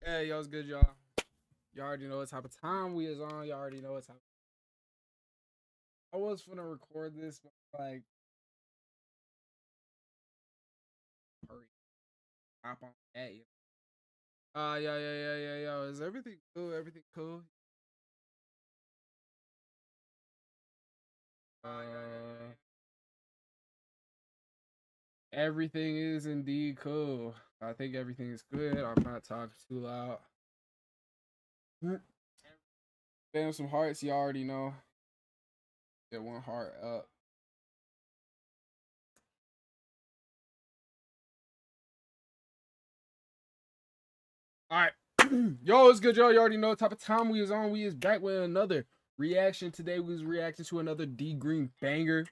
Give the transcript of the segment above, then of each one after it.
Hey, yo, it's good, y'all. Y'all already know what type of time we is on. Y'all already know what type. I was finna record this, but like, hurry, hop on that. Yeah. Yo, is everything cool? Everything cool? Uh, Everything is indeed cool. I think everything is good. I'm not talking too loud. Damn, some hearts. You already know. Get one heart up. All right. Yo, it's good, y'all. You already know what type of time we is on. We is back with another reaction. Today we was reacting to another D Green banger.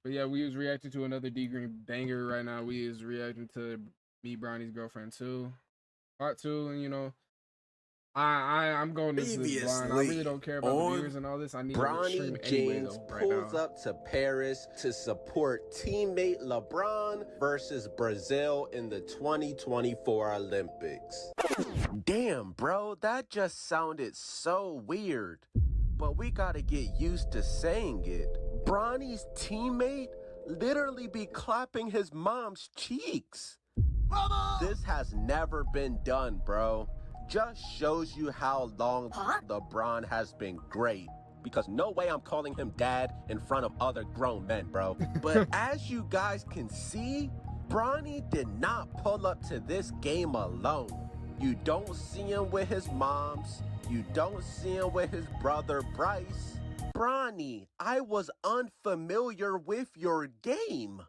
But yeah, we was reacting to another D Green banger right now. We is reacting to Me Brownie's Girlfriend 2. Part 2, and I'm going into this blind. I really don't care about the viewers and all this. I need to stream Bronny anyway James though, right pulls now. up to Paris to support teammate LeBron versus Brazil in the 2024 Olympics. Damn, bro, that just sounded so weird. But we gotta get used to saying it. Bronny's teammate literally be clapping his mom's cheeks. Mama! This has never been done, bro. Just shows you how long LeBron has been great. Because no way I'm calling him dad in front of other grown men, bro. But as you guys can see, Bronny did not pull up to this game alone. You don't see him with his moms. You don't see him with his brother Bryce. Bronny, I was unfamiliar with your game.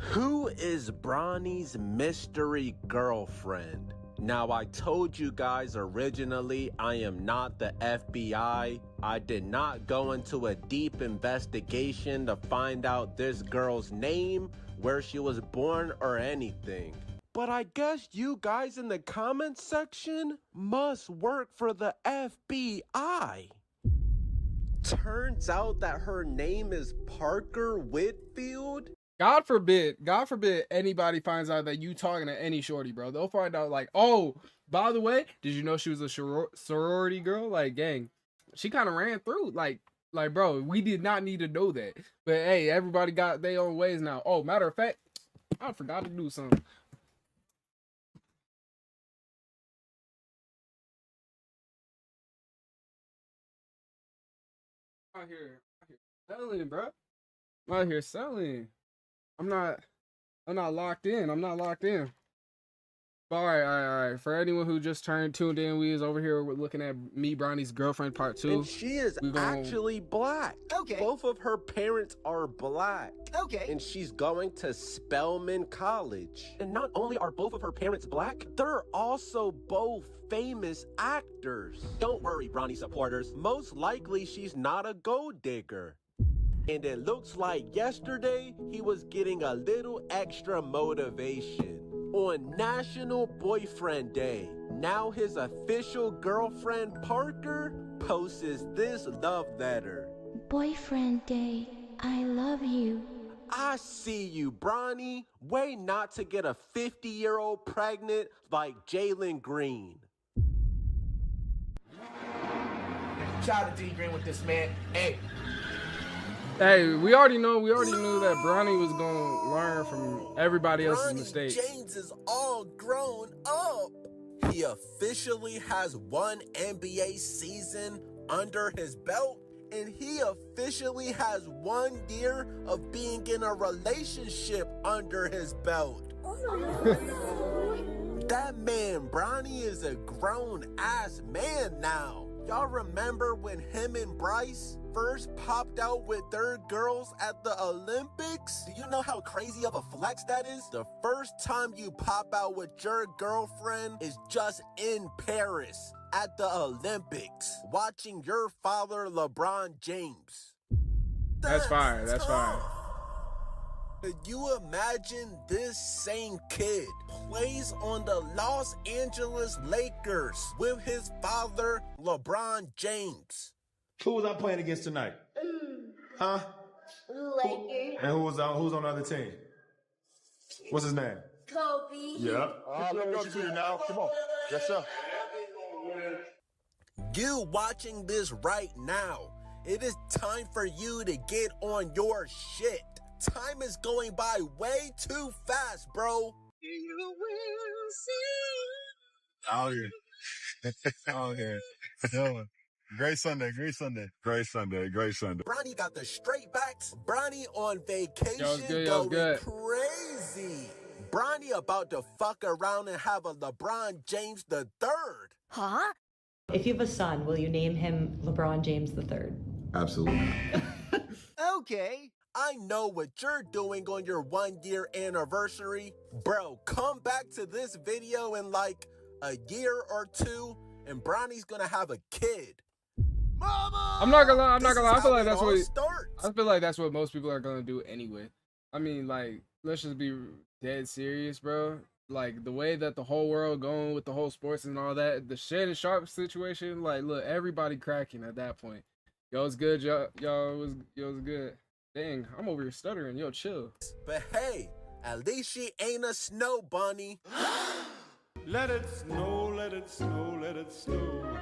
Who is Bronny's mystery girlfriend? Now, I told you guys originally I am not the FBI. I did not go into a deep investigation to find out this girl's name, where she was born, or anything. But I guess you guys in the comments section must work for the FBI. Turns out that her name is Parker Whitfield. God forbid anybody finds out that you talking to any shorty, bro. They'll find out like, oh, by the way, did you know she was a sorority girl? Like, gang, she kind of ran through. Like, bro, we did not need to know that. But hey, everybody got their own ways now. Oh, matter of fact, I forgot to do something. Out here selling, bro. I'm out here selling. I'm not locked in. I'm not locked in. All right. For anyone who just tuned in, we is over here. We're looking at Me Bronny's Girlfriend Part 2. And she is actually black. Okay. Both of her parents are black. Okay. And she's going to Spelman College. And not only are both of her parents black, they're also both famous actors. Don't worry, Bronny supporters. Most likely she's not a gold digger. And it looks like yesterday he was getting a little extra motivation. On National Boyfriend Day, now his official girlfriend Parker posts this love letter. Boyfriend Day, I love you. I see you, Bronny. Way not to get a 50-year-old pregnant like Jalen Green. Shout out to D Green with this, man. Hey, we already knew that Bronny was gonna learn from everybody else's mistakes. James is all grown up. He officially has one NBA season under his belt, and he officially has 1 year of being in a relationship under his belt. That man, Bronny, is a grown-ass man now. Y'all remember when him and Bryce first popped out with their girls at the Olympics? Do you know how crazy of a flex that is? The first time you pop out with your girlfriend is just in Paris at the Olympics, watching your father, LeBron James. That's fire. That's fire. Could you imagine this same kid plays on the Los Angeles Lakers with his father, LeBron James? Who was I playing against tonight? Huh? Lakers. And who's on the other team? What's his name? Kobe. Yeah. Look up to you now. Come on. Yes, sir. You watching this right now. It is time for you to get on your shit. Time is going by way too fast, bro. You will see. Out here. Out here. Yo, great Sunday. Great Sunday. Great Sunday. Great Sunday. Bronny got the straight backs. Bronny on vacation Yo, it's good, going good. crazy. Bronny about to fuck around and have a LeBron James the third. Huh? If you have a son, will you name him LeBron James III? Absolutely. Okay. I know what you're doing on your 1 year anniversary. Bro, come back to this video in like a year or two and Bronny's gonna have a kid. Mama! I'm not gonna lie. I feel like that's what. starts. I feel like that's what most people are gonna do anyway. I mean, like, let's just be dead serious, bro. Like the way that the whole world going with the whole sports and all that, the Shannon Sharp situation. Like, look, everybody cracking at that point. Yo, it's good, y'all. It was good. Dang, I'm over here stuttering. Yo, chill. But hey, at least she ain't a snow bunny. Let it snow, let it snow, let it snow.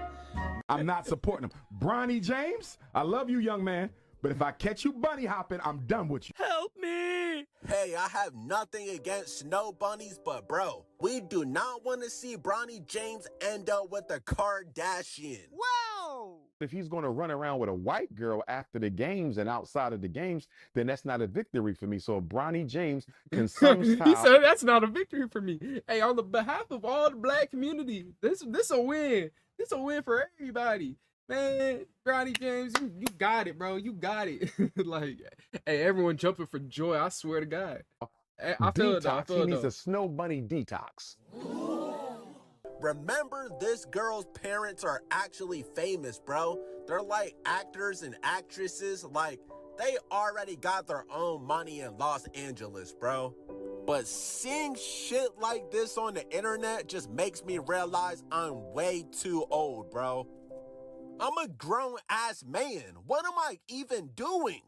I'm not supporting him. Bronny James, I love you, young man, but if I catch you bunny hopping, I'm done with you. Help me! Hey, I have nothing against snow bunnies, but bro, we do not want to see Bronny James end up with a Kardashian. Wow! If he's going to run around with a white girl after the games and outside of the games, then that's not a victory for me. So if Bronny James can somehow... He said that's not a victory for me. Hey, on the behalf of all the black community, this a win. This a win for everybody. Man, Bronny James, you got it, bro. You got it. Like, hey, everyone jumping for joy. I swear to God. I feel it, though. I feel He it, needs though. a snow bunny detox. Remember, this girl's parents are actually famous, bro. They're like actors and actresses. Like, they already got their own money in Los Angeles, bro. But seeing shit like this on the internet just makes me realize I'm way too old, bro. I'm a grown-ass man. What am I even doing?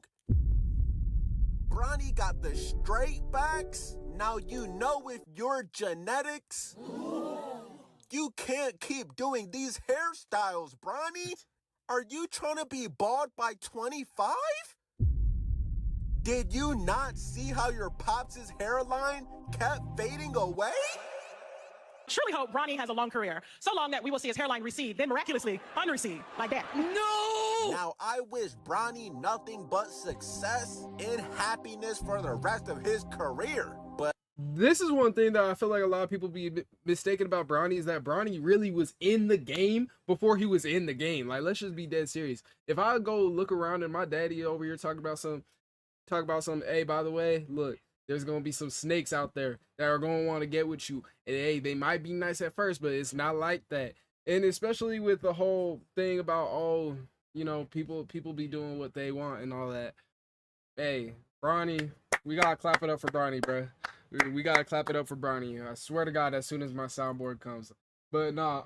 Bronny got the straight backs. Now you know with your genetics, you can't keep doing these hairstyles, Bronny. Are you trying to be bald by 25? Did you not see how your pops' hairline kept fading away? Truly hope Bronny has a long career, so long that we will see his hairline recede, then miraculously unrecede, like that. No! Now, I wish Bronny nothing but success and happiness for the rest of his career, but This is one thing that I feel like a lot of people be mistaken about Bronny, is that Bronny really was in the game before he was in the game. Like, let's just be dead serious. If I go look around and my daddy over here talk about some, hey, by the way, look, there's going to be some snakes out there that are going to want to get with you. And hey, they might be nice at first, but it's not like that. And especially with the whole thing about, oh, you know, people be doing what they want and all that. Hey, Bronny, we got to clap it up for Bronny, bro. We got to clap it up for Bronny. I swear to God, as soon as my soundboard comes. But nah,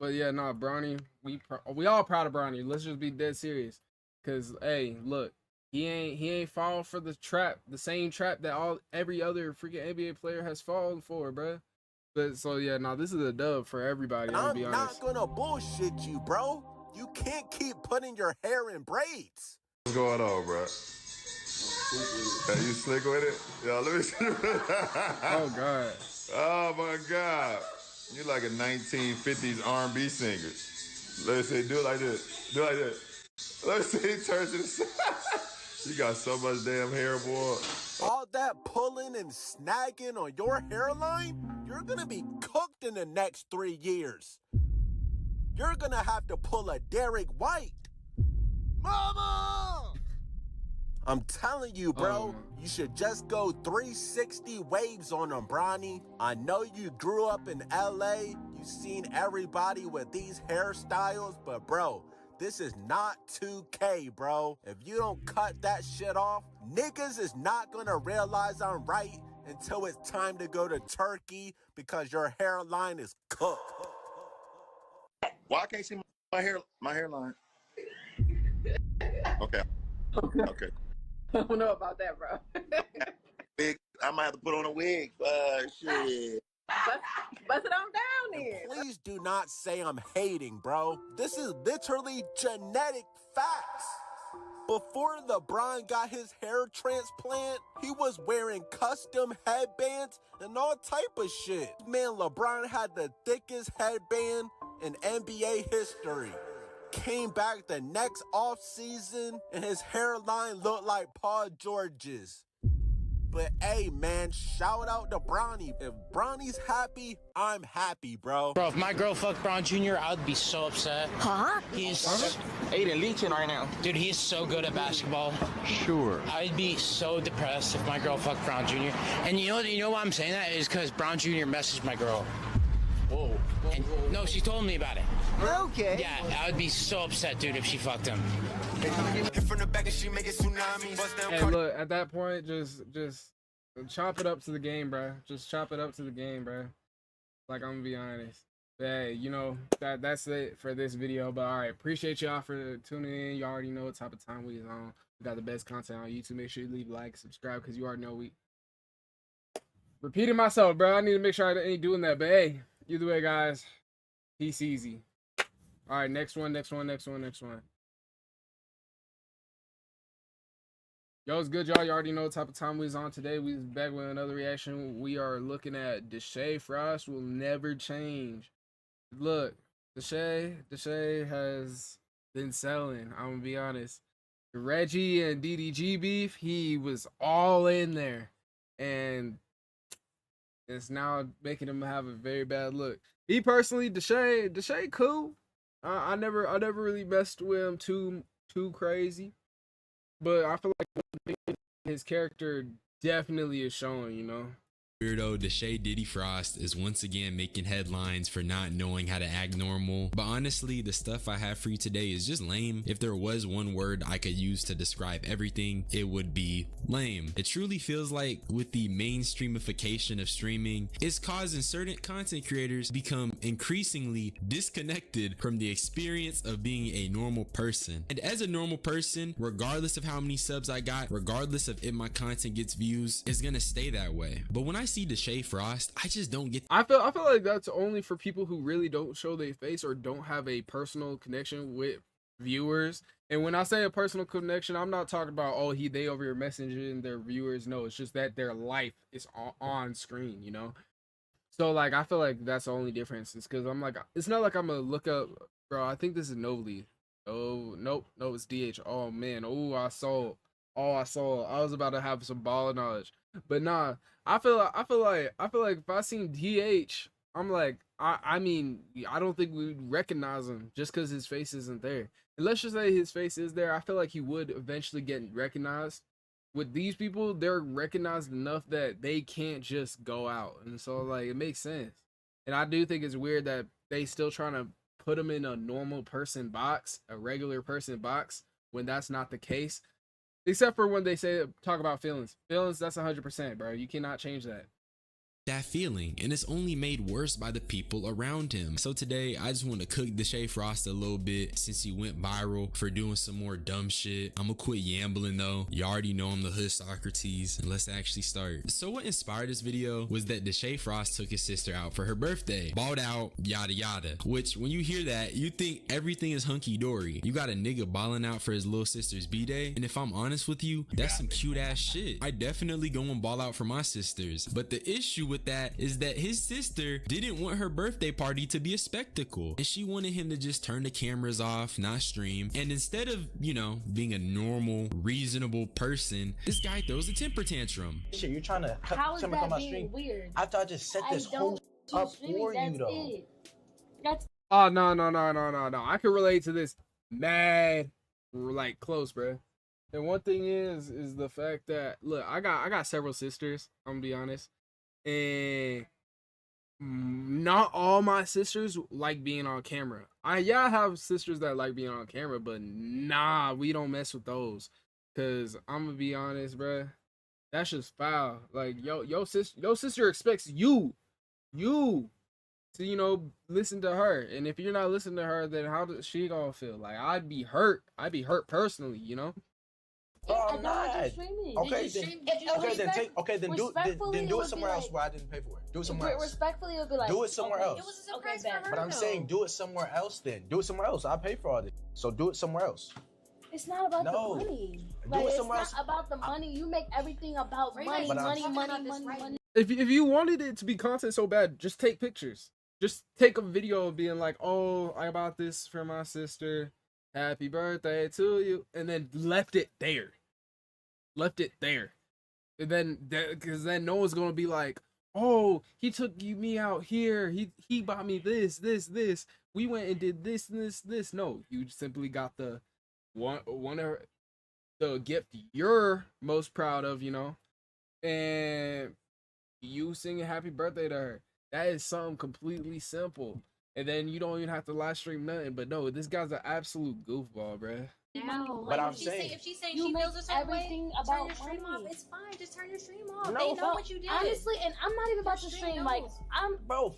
Bronny, we all proud of Bronny. Let's just be dead serious. Cause hey, look, he ain't falling for the same trap that every other freaking NBA player has fallen for, bro. But so yeah, this is a dub for everybody. I'll be honest. I'm not gonna bullshit you, bro. You can't keep putting your hair in braids. What's going on, bro? Are you slick with it? Yo, let me see. Oh God. Oh my God. You like a 1950s R&B singer. Let me see. Do it like this. Do it like this. Let me see. Turn to the side. You got so much damn hair, boy. All that pulling and snagging on your hairline, you're gonna be cooked in the next 3 years. You're gonna have to pull a Derek White. Mama! I'm telling you, bro, you should just go 360 waves on them, Bronny. I know you grew up in LA, you've seen everybody with these hairstyles, but bro, this is not 2K, bro. If you don't cut that shit off, niggas is not gonna realize I'm right until it's time to go to Turkey because your hairline is cooked. Why I can't see my hairline? Okay. Okay. I don't know about that, bro. Wig. I might have to put on a wig. Shit. Bust it on down then. Please do not say I'm hating, bro. This is literally genetic facts. Before LeBron got his hair transplant, he was wearing custom headbands and all type of shit. Man, LeBron had the thickest headband in NBA history. Came back the next offseason and his hairline looked like Paul George's. But hey, man, shout out to Bronny. If Bronny's happy, I'm happy, bro. Bro, if my girl fucked Braun Jr., I'd be so upset. Huh? He's Aiden leeching right now. dude, he's so good at basketball. Sure. I'd be so depressed if my girl fucked Braun Jr. And you know why I'm saying that is because Braun Jr. messaged my girl. Whoa. And, no, she told me about it. Okay. Yeah, I would be so upset, dude, if she fucked him. From the back and she make it tsunami. Bust down. And look, at that point, just chop it up to the game, bro. Just chop it up to the game, bro. Like, I'm gonna be honest. But hey, you know, that's it for this video. But all right, appreciate y'all for tuning in. You already know what type of time we is on. We got the best content on YouTube. Make sure you leave a like, subscribe, because you already know we repeating myself, bro. I need to make sure I ain't doing that. But hey, either way, guys, peace easy. All right, next one. Yo, it's good, y'all. You already know what type of time we was on today. We was back with another reaction. We are looking at Deshae Frost Will Never Change. Look, Deshae has been selling. I'm gonna be honest. The Reggie and DDG beef, he was all in there, and it's now making him have a very bad look. Me personally, Deshae cool. I never really messed with him too crazy, but I feel like his character definitely is showing, you know. Weirdo Deshae Diddy Frost is once again making headlines for not knowing how to act normal. But honestly, the stuff I have for you today is just lame. If there was one word I could use to describe everything, it would be lame. It truly feels like with the mainstreamification of streaming, it's causing certain content creators become increasingly disconnected from the experience of being a normal person. And as a normal person, regardless of how many subs I got, regardless of if my content gets views, it's gonna stay that way. But when I see Deshae Frost, I just don't get. I feel like that's only for people who really don't show their face or don't have a personal connection with viewers. And when I say a personal connection, I'm not talking about they over here messaging their viewers. No, it's just that their life is on screen, you know. So like I feel like that's the only difference. It's because I'm like, it's not like I'm gonna look up, bro. I think this is Novely. Oh nope, no, it's DH. Oh man, I saw. I was about to have some baller knowledge, but nah. I feel like if I seen DH, I'm like, I mean, I don't think we'd recognize him just because his face isn't there. And let's just say his face is there. I feel like he would eventually get recognized. With these people, they're recognized enough that they can't just go out, and so like it makes sense. And I do think it's weird that they still trying to put him in a normal person box, a regular person box, when that's not the case. Except for when they talk about feelings. Feelings, that's 100%, bro. You cannot change that. That feeling, and it's only made worse by the people around him. So today I just want to cook Deshae Frost a little bit since he went viral for doing some more dumb shit. I'm gonna quit yambling though. You already know I'm the hood Socrates, and let's actually start. So what inspired this video was that Deshae Frost took his sister out for her birthday, balled out, yada yada, which when you hear that you think everything is hunky-dory. You got a nigga balling out for his little sister's b-day, and if I'm honest with you, that's some cute ass shit. I definitely go and ball out for my sisters, but the issue with that is that his sister didn't want her birthday party to be a spectacle, and she wanted him to just turn the cameras off, not stream. And instead of, you know, being a normal, reasonable person, this guy throws a temper tantrum. Shit, you're trying to How is come that on my being stream weird? after I just set this whole up for you though. That's Oh no. I can relate to this mad like close, bro. And one thing is the fact that look, I got several sisters, I'm gonna be honest. And not all my sisters like being on camera. I have sisters that like being on camera, but nah, we don't mess with those. Cause I'm gonna be honest, bro. That's just foul. Like your sister expects you to, you know, listen to her. And if you're not listening to her, then how does she gonna feel? Like I'd be hurt personally, you know? Bro, I I'm don't not. want you streaming. Okay, Did you then, stream? If it okay, was then respect- take. Okay, then respectfully, do it it would be somewhere else like- where I didn't pay for it. Do it somewhere else. Respectfully, it would be like, Do it somewhere okay, else. It was a surprise for her. But I'm saying do it somewhere else then. Do it somewhere else. I pay for all this. So do it somewhere else. It's not about No. the money. Do Like, it it's somewhere not else. about the money. You make everything about money, But I'm- money. If you wanted it to be content so bad, just take pictures. Just take a video of being like, oh, I bought this for my sister. Happy birthday to you. And then left it there. And then, because then no one's going to be like, oh, he took me out here. He bought me this. We went and did this. No, you simply got the one of the gift you're most proud of, you know, and you singing happy birthday to her. That is something completely simple. And then you don't even have to live stream nothing. But no, this guy's an absolute goofball, bruh. No, But like, I'm saying, if she's saying you she make feels a certain way, everything turn about your stream money. off. It's fine. Just turn your stream off. No, They know bro, what you did. Honestly, and I'm not even about to stream. Like, bro,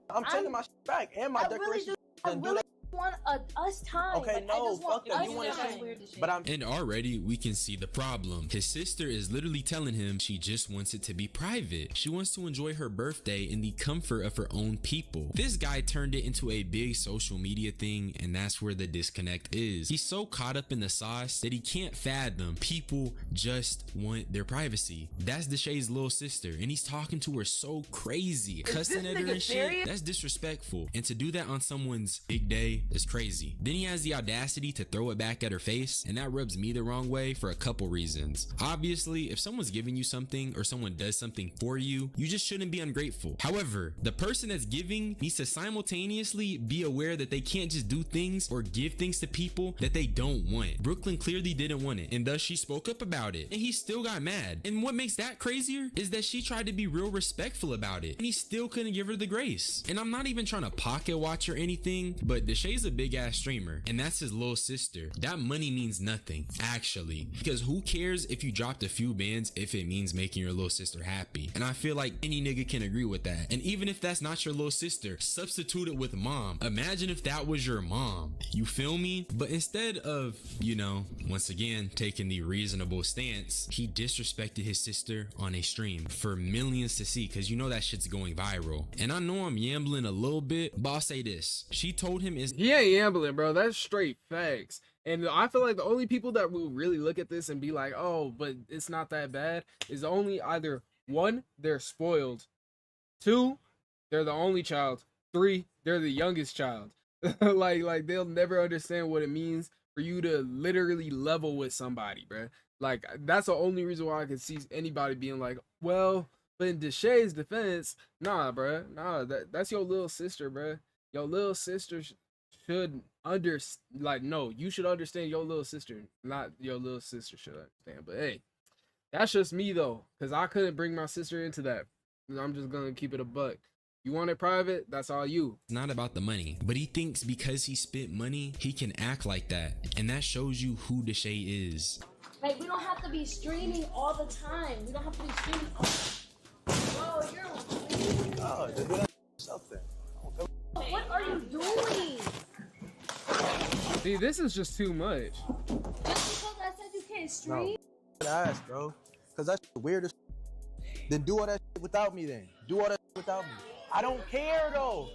I'm taking my shit back and my I really decoration. I Then do really that. want us time. Okay, Like, no, I just want fuck that. us You want to time. But I'm. And already we can see the problem. His sister is literally telling him she just wants it to be private. She wants to enjoy her birthday in the comfort of her own people. This guy turned it into a big social media thing, and that's where the disconnect is. He's so caught up in the sauce that he can't fathom people just want their privacy. That's Deshay's little sister, and he's talking to her so crazy, cussing at her and shit. That's disrespectful. And to do that on someone's big day is crazy. Then he has the audacity to throw it back at her face, and that rubs me the wrong way for a couple reasons. Obviously, if someone's giving you something or someone does something for you, you just shouldn't be ungrateful. However, the person that's giving needs to simultaneously be aware that they can't just do things or give things to people that they don't want. Brooklyn clearly didn't want it, and thus she spoke up about it, and he still got mad. And what makes that crazier is that she tried to be real respectful about it, and he still couldn't give her the grace. And I'm not even trying to pocket watch or anything, but Deshay's a big ass streamer, and that's his little sister. That money means nothing, actually, because who cares if you dropped a few bands if it means making your little sister happy? And I feel like any nigga can agree with that. And even if that's not your little sister, substitute it with mom. Imagine if that was your mom. You feel me? But instead of, you know, once again taking the reasonable stance, he disrespected his sister on a stream for millions to see, because you know that shit's going viral. And I know I'm yambling a little bit, but I'll say this. She told him he ain't yambling, bro. That's straight facts. And I feel like the only people that will really look at this and be like, oh, but it's not that bad, is only either one, they're spoiled, two, they're the only child, three, they're the youngest child. like they'll never understand what it means for you to literally level with somebody, bro. Like, that's the only reason why I can see anybody being like, well, but in Deshay's defense, nah, bro, nah, that's your little sister, bro. Your little sister should no, you should understand your little sister, not your little sister should understand. But hey, that's just me though, because I couldn't bring my sister into that. I'm just gonna keep it a buck. You want it private, that's all you. It's not about the money, but he thinks because he spent money, he can act like that. And that shows you who Deshay is. Like, we don't have to be streaming all the time. We don't have to be streaming all the time. Bro, you're Oh, do that something. what are you doing? See, this is just too much. Just because I said you can't stream? No, ass, bro. Cause that's the weirdest. Then do all that shit without me. Then do all that shit without me. I don't care though.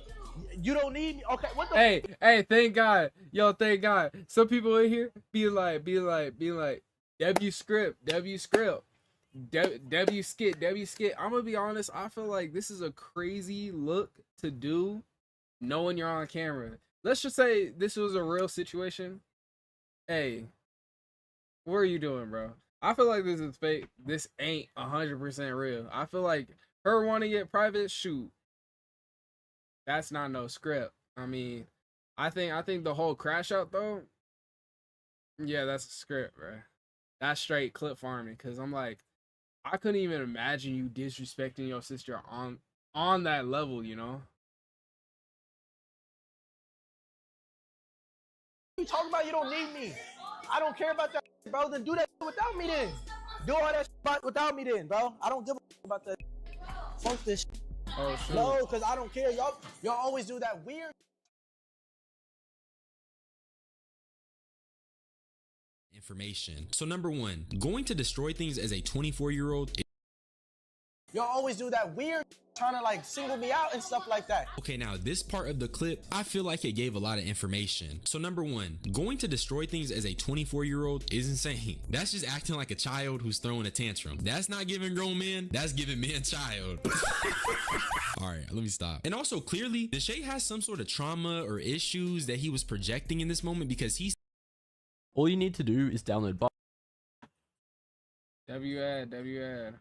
You don't need me. Okay, what the? Hey, thank God, yo, thank God. Some people in here be like, W script, W skit. I'm gonna be honest. I feel like this is a crazy look to do, knowing you're on camera. Let's just say this was a real situation. Hey, what are you doing, bro? I feel like this is fake. This ain't 100% real. I feel like her wanting it private, shoot. That's not no script. I mean, I think the whole crash out though, yeah, that's a script, bro. That's straight clip farming. Cause I'm like, I couldn't even imagine you disrespecting your sister on that level, you know? You talking about you don't need me? I don't care about that, bro. Then do that without me then. Do all that shit without me then, bro. I don't give a about that. Fuck this shit. Oh, shit. No, because I don't care. Y'all always do that weird. information. So number one, going to destroy things as a 24-year-old. Y'all always do that weird trying to like single me out and stuff like that. Okay, now this part of the clip, I feel like it gave a lot of information. So number one, going to destroy things as a 24-year-old is insane. That's just acting like a child who's throwing a tantrum. That's not giving grown men, that's giving man child. All right, let me stop. And also clearly, Deshae has some sort of trauma or issues that he was projecting in this moment because he's... All you need to do is download W-ad.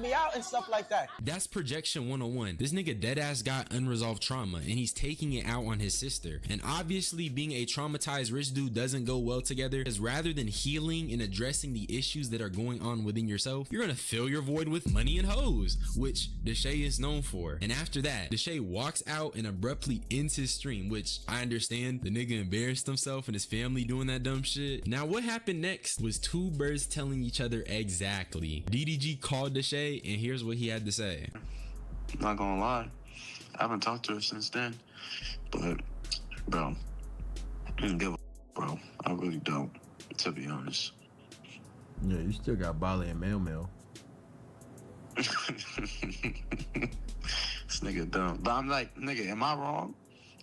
Me out and stuff like that. That's projection 101. This nigga dead ass got unresolved trauma and he's taking it out on his sister. And obviously being a traumatized rich dude doesn't go well together, because rather than healing and addressing the issues that are going on within yourself, you're gonna fill your void with money and hoes, which Deshae is known for. And after that, Deshae walks out and abruptly ends his stream, which I understand the nigga embarrassed himself and his family doing that dumb shit. Now what happened next was two birds telling each other exactly. DDG called Deshae and here's what he had to say. Not gonna lie, I haven't talked to her since then, but bro, I don't give a bro. I really don't, to be honest. Yeah, you still got Bali and Mail. This nigga dumb. But I'm like, nigga, am I wrong?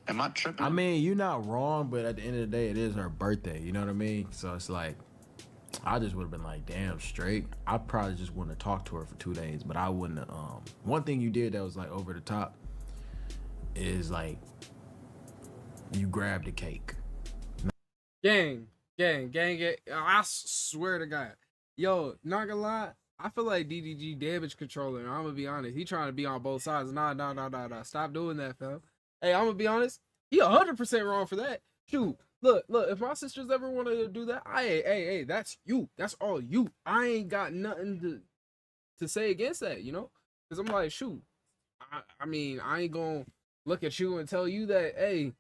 Am I tripping? I mean, you're not wrong, but at the end of the day, it is her birthday. You know what I mean? So it's like, I just would have been like, damn, straight. I probably just wouldn't have talked to her for 2 days, but I wouldn't have, one thing you did that was like over the top is like, you grabbed the cake. Gang. I swear to God. Yo, not gonna lie, I feel like DDG damage controller, and I'm gonna be honest. He trying to be on both sides. Nah. Stop doing that, fam. Hey, I'm gonna be honest. He 100% wrong for that. Shoot. Look, if my sisters ever wanted to do that, hey, that's you. That's all you. I ain't got nothing to say against that, you know? Because I'm like, shoot. I mean, I ain't gonna look at you and tell you that, hey,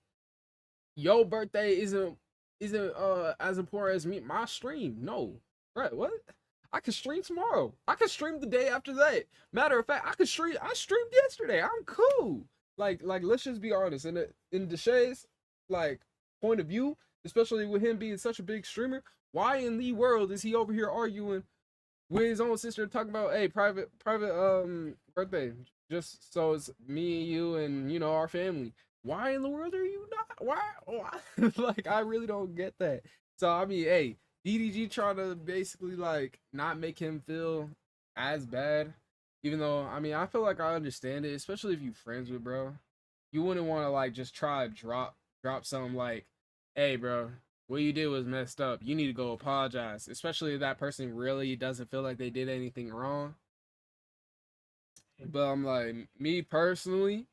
your birthday isn't as important as me. My stream. No. Right, what? I can stream tomorrow. I can stream the day after that. Matter of fact, I streamed yesterday. I'm cool. Like, let's just be honest. In Deshae's, like, point of view, especially with him being such a big streamer, why in the world is he over here arguing with his own sister talking about, hey, private birthday, just so it's me and you and, you know, our family? Why in the world are you not? Why? Like, I really don't get that. So I mean, hey, DDG trying to basically like not make him feel as bad, even though, I mean, I feel like I understand it, especially if you friends with bro. You wouldn't want to like just try to drop something like, hey bro, what you did was messed up. You need to go apologize. Especially if that person really doesn't feel like they did anything wrong. But I'm like, me personally,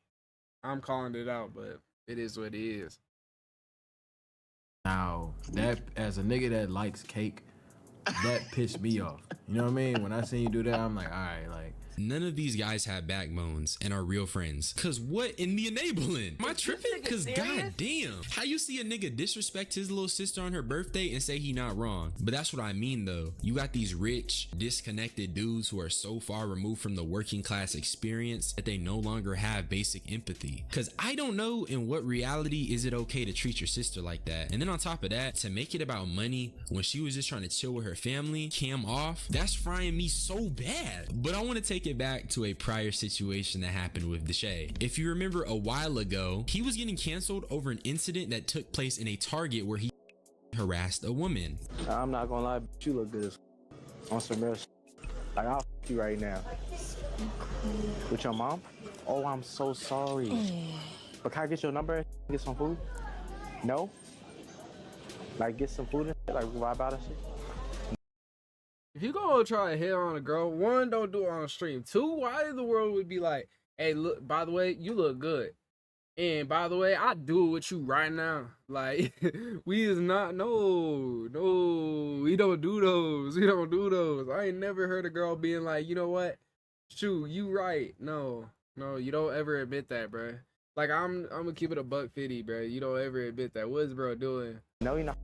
I'm calling it out, but it is what it is. Now, that as a nigga that likes cake, that pissed me off. You know what I mean? When I seen you do that, I'm like, all right, like. None of these guys have backbones and are real friends. Cause what in the enabling? Am I tripping? Cause goddamn, how you see a nigga disrespect his little sister on her birthday and say he not wrong? But that's what I mean though. You got these rich, disconnected dudes who are so far removed from the working class experience that they no longer have basic empathy. Cause I don't know in what reality is it okay to treat your sister like that. And then on top of that, to make it about money when she was just trying to chill with her family, cam off, that's frying me so bad. But I want to take it back to a prior situation that happened with Deshae. If you remember a while ago, he was getting canceled over an incident that took place in a Target where he harassed a woman. I'm not gonna lie, but you look good on some real shit. Like, I'll f you right now. With your mom? Oh, I'm so sorry. But can I get your number and get some food? No? Like, get some food and shit? Like, vibe out and shit? If you gonna try to hit on a girl, one, don't do it on stream. Two, why in the world would be like, hey, look, by the way, you look good. And by the way, I do it with you right now. Like, we is not, no, we don't do those. We don't do those. I ain't never heard a girl being like, you know what? Shoot, you right. No, you don't ever admit that, bro. Like, I'm gonna keep it a $150, bro. You don't ever admit that. What is bro doing? No, you're not.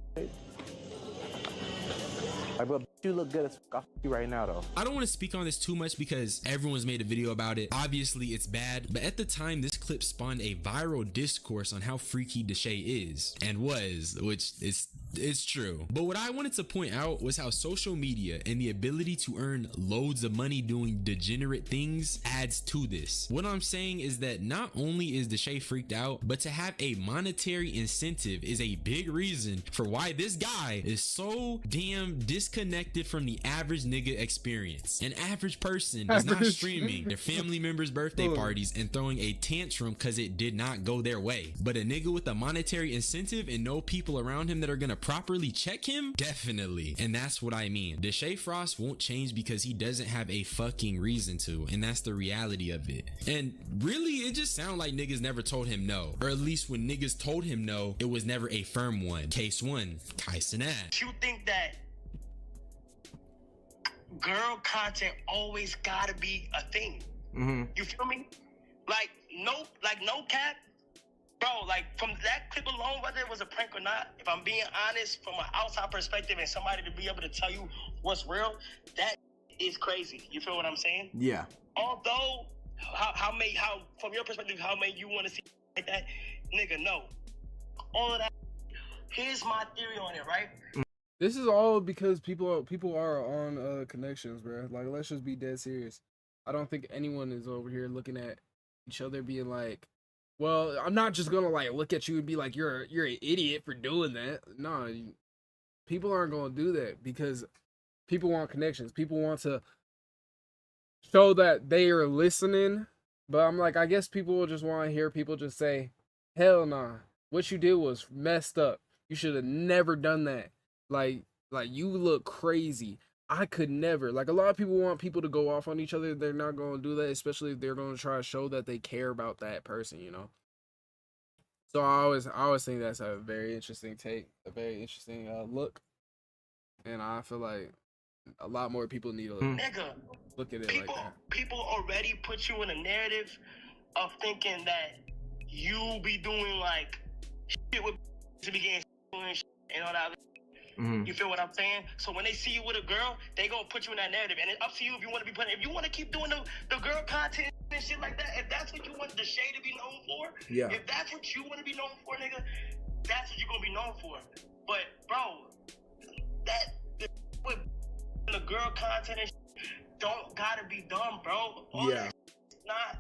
Like, but you look good as fuck. I'll fuck you right now, though. I don't want to speak on this too much because everyone's made a video about it. Obviously, it's bad, but at the time, this clip spawned a viral discourse on how freaky Deshae is and was, which is it's true. But what I wanted to point out was how social media and the ability to earn loads of money doing degenerate things adds to this. What I'm saying is that not only is Deshae freaked out, but to have a monetary incentive is a big reason for why this guy is so damn disconnected from the average nigga experience. An average person is not streaming their family members' birthday parties and throwing a tantrum because it did not go their way. But a nigga with a monetary incentive and no people around him that are gonna properly check him, definitely. And that's what I mean. Deshae Frost won't change because he doesn't have a fucking reason to, and that's the reality of it. And really, it just sounds like niggas never told him no, or at least when niggas told him no, it was never a firm one. Case one, Tyson Ash. You think that girl content always gotta be a thing? You feel me? Like no cap, bro. Like from that clip alone, whether it was a prank or not, if I'm being honest, from an outside perspective, and somebody to be able to tell you what's real, that is crazy. You feel what I'm saying? Yeah. Although, how from your perspective, how may you want to see like that, nigga? No, all of that. Here's my theory on it, right? This is all because people are on connections, bro. Like, let's just be dead serious. I don't think anyone is over here looking at each other being like, well, I'm not just gonna like look at you and be like, you're an idiot for doing that. No, people aren't gonna do that because people want connections. People want to show that they are listening. But I'm like, I guess people will just want to hear people just say, hell nah, what you did was messed up. You should have never done that. Like you look crazy. I could never. Like, a lot of people want people to go off on each other. They're not going to do that, especially if they're going to try to show that they care about that person, you know? So I always think that's a very interesting take, a very interesting look. And I feel like a lot more people need to look at it like that. People already put you in a narrative of thinking that you be doing like shit with to be getting and all that. You feel what I'm saying? So when they see you with a girl, they gonna put you in that narrative, and it's up to you if you want to be putting. If you want to keep doing the girl content and shit like that, if that's what you want Deshae to be known for, yeah. If that's what you want to be known for, nigga, that's what you gonna be known for. But bro, with the girl content and shit, don't gotta be done, bro. All yeah. Not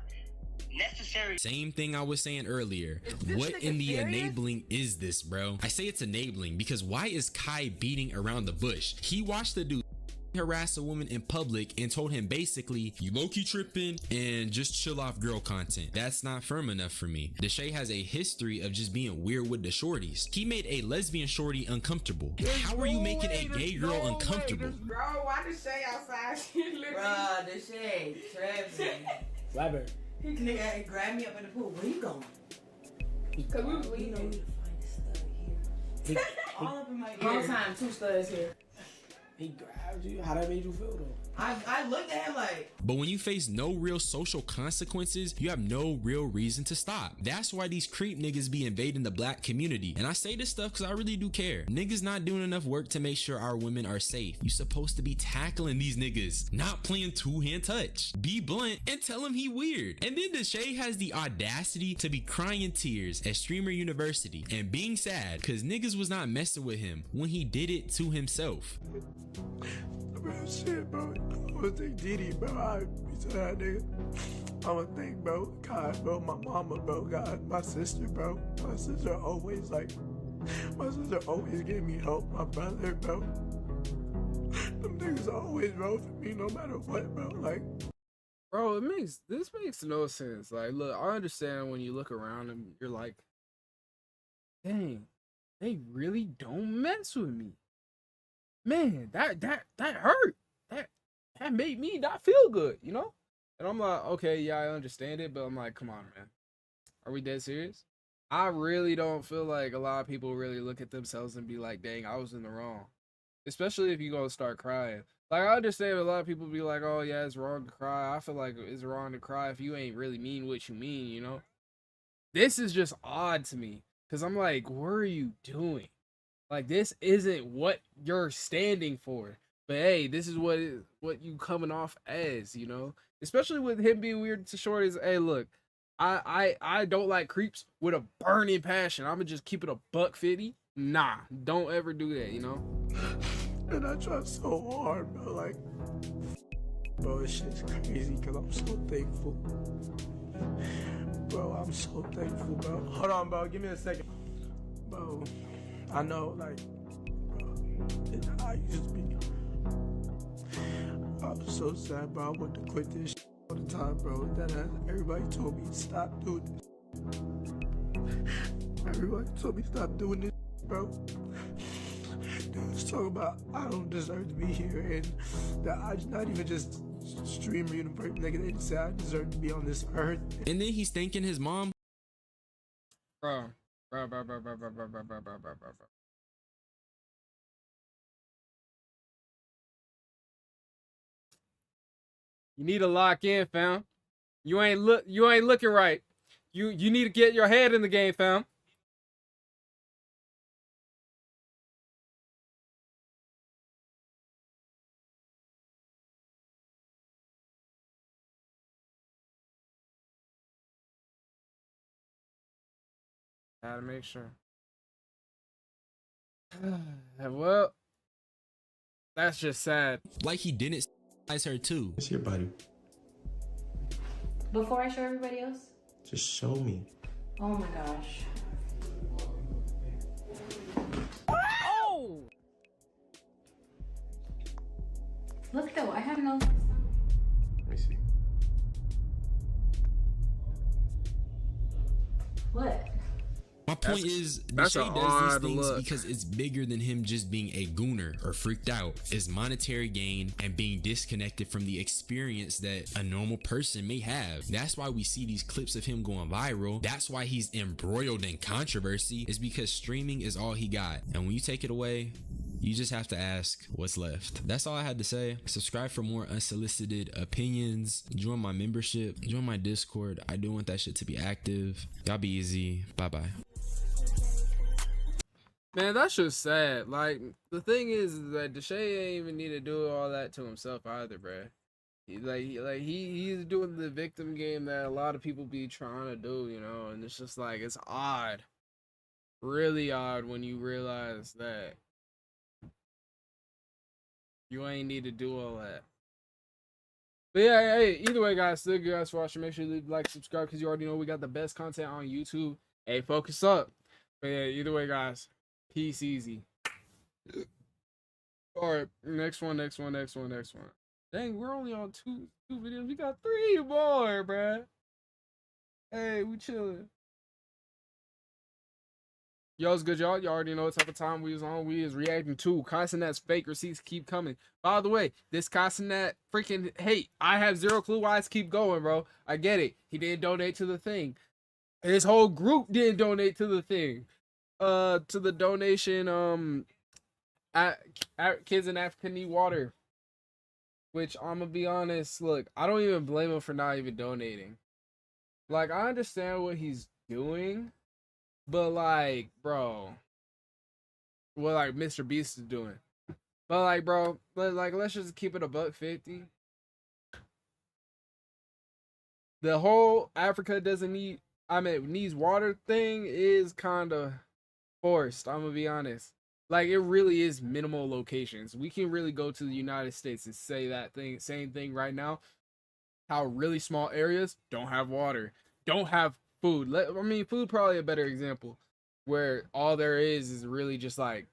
necessary. Same thing I was saying earlier. What in the enabling is this, bro? I say it's enabling because why is Kai beating around the bush? He watched the dude harass a woman in public and told him basically, you low-key tripping and just chill off girl content. That's not firm enough for me. Deshae has a history of just being weird with the shorties. He made a lesbian shorty uncomfortable. How are you making a gay girl uncomfortable? Bro, why Deshae outside? Bruh, Deshae, Travis. Slapper. He nigga grabbed me up in the pool. Where you going? Cause we was leaving. You know we to find a stud here. All up in my ear. Whole time, 2 studs here. He grabbed you. How that made you feel though? I looked at him like. But when you face no real social consequences, you have no real reason to stop. That's why these creep niggas be invading the black community. And I say this stuff because I really do care. Niggas not doing enough work to make sure our women are safe. You supposed to be tackling these niggas, not playing two-hand touch. Be blunt and tell him he weird. And then Deshae has the audacity to be crying in tears at Streamer University and being sad because niggas was not messing with him when he did it to himself. Bro, shit, bro. I would think Diddy, bro. I be to that nigga. I would think, bro. God, bro. My mama, bro. God, my sister, bro. My sister always gave me help. My brother, bro. Them niggas always rode for me no matter what, bro. Like, bro, this makes no sense. Like, look, I understand when you look around and you're like, dang, they really don't mess with me. Man, that hurt. That made me not feel good, you know? And I'm like, okay, yeah, I understand it, but I'm like, come on, man. Are we dead serious? I really don't feel like a lot of people really look at themselves and be like, dang, I was in the wrong. Especially if you go start crying. Like, I understand a lot of people be like, oh, yeah, it's wrong to cry. I feel like it's wrong to cry if you ain't really mean what you mean, you know? This is just odd to me. Because I'm like, what are you doing? Like, this isn't what you're standing for. But hey, this is what you coming off as, you know? Especially with him being weird to shorties. Hey, look, I don't like creeps with a burning passion. I'ma just keep it a $150. Nah, don't ever do that, you know? And I try so hard, bro. Like, bro, this shit's crazy because I'm so thankful. Bro, I'm so thankful, bro. Hold on, bro. Give me a second. Bro, I know, like, bro, I used to be. I'm so sad, bro. I want to quit this shit all the time, bro. Everybody told me stop doing this. Everybody told me stop doing this, bro. Dudes talking about I don't deserve to be here, and that I not even just streamer, you know, they say I deserve to be on this earth. And then he's thanking his mom. Bro. You need to lock in, fam. You ain't looking right. You need to get your head in the game, fam. Gotta make sure. Well, that's just sad. Like he didn't s***ize her too. It's your body. Before I show everybody else? Just show me. Oh my gosh. Oh! Look though, I have no. Let me see. What? My point is, that's Deshae an does odd these things look. because it's bigger than him just being a gooner or freaked out. It's monetary gain and being disconnected from the experience that a normal person may have. That's why we see these clips of him going viral. That's why he's embroiled in controversy, is because streaming is all he got. And when you take it away, you just have to ask what's left. That's all I had to say. Subscribe for more unsolicited opinions. Join my membership. Join my Discord. I do want that shit to be active. Y'all be easy. Bye-bye. Man, that's just sad. Like, the thing is that Deshae ain't even need to do all that to himself either, bruh. He's doing the victim game that a lot of people be trying to do, you know, and it's just like, it's odd. Really odd when you realize that you ain't need to do all that. But yeah, hey, either way, guys, thank you guys for watching. Make sure you leave, like, subscribe, because you already know we got the best content on YouTube. Hey, focus up. But yeah, either way, guys, peace easy. All right, next one. Dang, we're only on two videos. We got 3 more, bruh. Hey, we chilling. Yo, it's good, y'all. Y'all already know what type of time we was on. We is reacting to Casanat's fake receipts keep coming. By the way, this Casanat freaking hate. I have zero clue why it's keep going, bro. I get it. He didn't donate to the thing. His whole group didn't donate to the thing. To the donation, kids in Africa need water. Which, I'm gonna be honest, look, I don't even blame him for not even donating. Like, I understand what he's doing. But like, bro, what like Mr. Beast is doing. But like, bro, let's just keep it a $150. The whole Africa doesn't need, needs water thing is kind of forced. I'm gonna be honest. Like, it really is minimal locations. We can really go to the United States and say that same thing right now. How really small areas don't have water, don't have food. Food probably a better example, where all there is really just like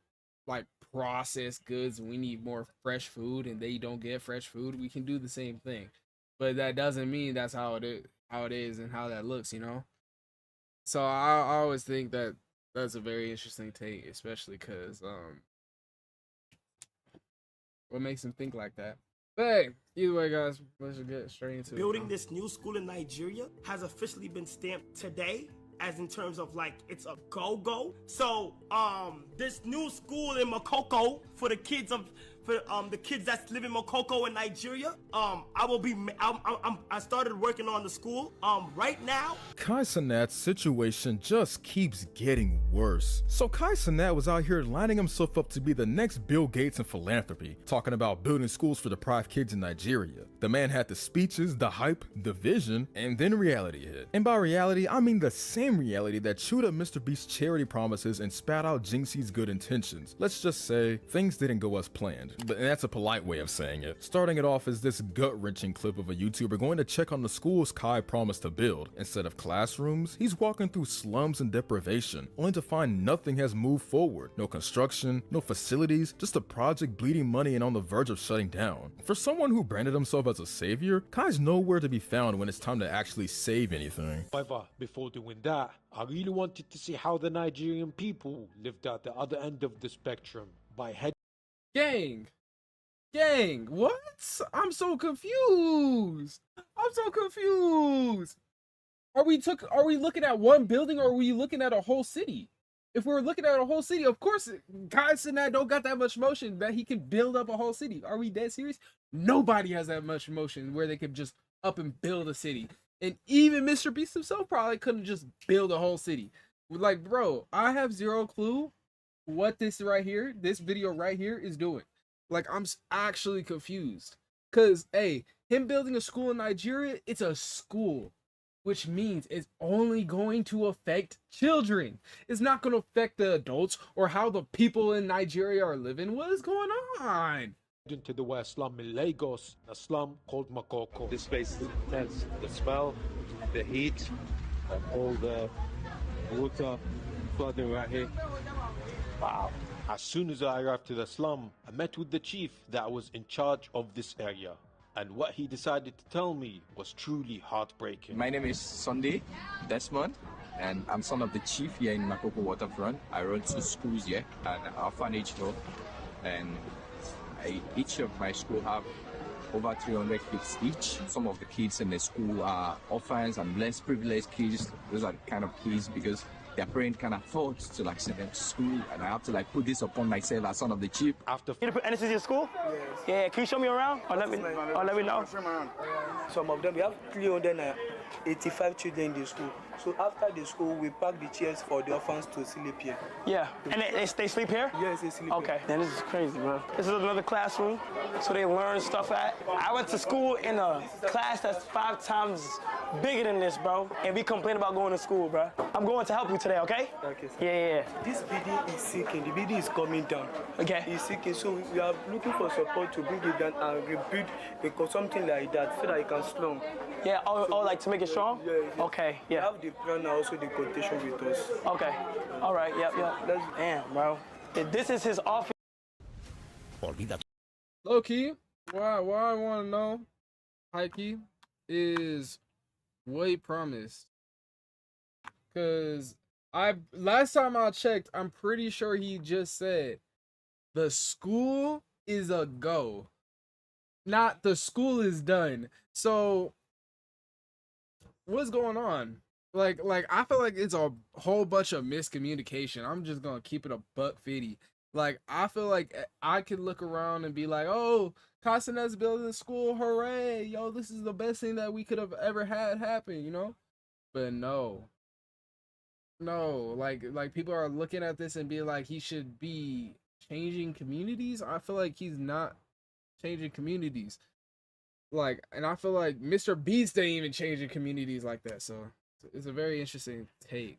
processed goods, and we need more fresh food, and they don't get fresh food. We can do the same thing, but that doesn't mean that's how it is and how that looks, you know. So I always think that that's a very interesting take, especially because what makes him think like that. But hey, either way, guys, let's just get straight into Building it. this new school in Nigeria has officially been stamped today, as in terms of like it's a go-go. So this new school in Makoko for the kids of for the kids that's living in Mokoko in Nigeria. I started working on the school. Right now. Kai Cenat's situation just keeps getting worse. So Kai Cenat was out here lining himself up to be the next Bill Gates in philanthropy, talking about building schools for deprived kids in Nigeria. The man had the speeches, the hype, the vision, and then reality hit. And by reality, I mean the same reality that chewed up Mr. Beast's charity promises and spat out Jinxie's good intentions. Let's just say things didn't go as planned, and that's a polite way of saying it. Starting it off is this gut-wrenching clip of a YouTuber going to check on the schools Kai promised to build. Instead of classrooms, he's walking through slums and deprivation, only to find nothing has moved forward. No construction, no facilities, just a project bleeding money and on the verge of shutting down. For someone who branded himself as a savior, Kai's nowhere to be found when it's time to actually save anything. However, before doing that, I really wanted to see how the Nigerian people lived at the other end of the spectrum by head. Gang, what? I'm so confused. Are we looking at one building, or are we looking at a whole city? If we're looking at a whole city, of course, Kai Cenat don't got that much motion that he can build up a whole city. Are we dead serious? Nobody has that much motion where they could just up and build a city. And even Mr. Beast himself probably couldn't just build a whole city. Like, bro, I have zero clue what this video right here is doing. Like, I'm actually confused. Because, hey, him building a school in Nigeria, it's a school, which means it's only going to affect children. It's not going to affect the adults or how the people in Nigeria are living. What is going on? Into the worst slum in Lagos, a slum called Makoko. This place is intense. The smell, the heat, all the water flooding right here. Wow. As soon as I arrived to the slum, I met with the chief that was in charge of this area. And what he decided to tell me was truly heartbreaking. My name is Sunday Desmond, and I'm son of the chief here in Makoko Waterfront. I run 2 schools here, an orphanage home, and each of my school have over 300 kids each. Some of the kids in the school are orphans and less privileged kids. Those are the kind of kids because their parents can afford to like send them to school, and I have to like put this upon myself as son of the chief. After you put NSC in school? Yes. Yeah, can you show me around? Or let me know. Some of them, we have 385 children in the school. So after the school, we pack the chairs for the orphans to sleep here. Yeah, and they sleep here? Yes, they sleep okay. here. Then this is crazy, bro. This is another classroom, so they learn stuff at. I went to school in a class that's 5 times bigger than this, bro. And we complain about going to school, bro. I'm going to help you today, okay? Okay, sir. Yeah. This building is sinking. The building is coming down. Okay. It's sinking, so we are looking for support to bring it down and rebuild something like that so that it can strong. Yeah, like to make it strong? Yeah. Okay, yeah. We have the plan and also the quotation with us. Okay. All right, yep. Damn, bro. This is his office. Low key, what I want to know, high key, is what he promised. Cause last time I checked, I'm pretty sure he just said the school is a go, not the school is done. So what's going on? Like I feel like it's a whole bunch of miscommunication. I'm just gonna keep it a $150. Like, I feel like I could look around and be like, oh, Kai Cenat's building a school, hooray, yo, this is the best thing that we could have ever had happen, you know? But no, like people are looking at this and be like, he should be changing communities. I feel like he's not changing communities. Like, and I feel like Mr. Beast ain't even changing communities like that. So it's a very interesting take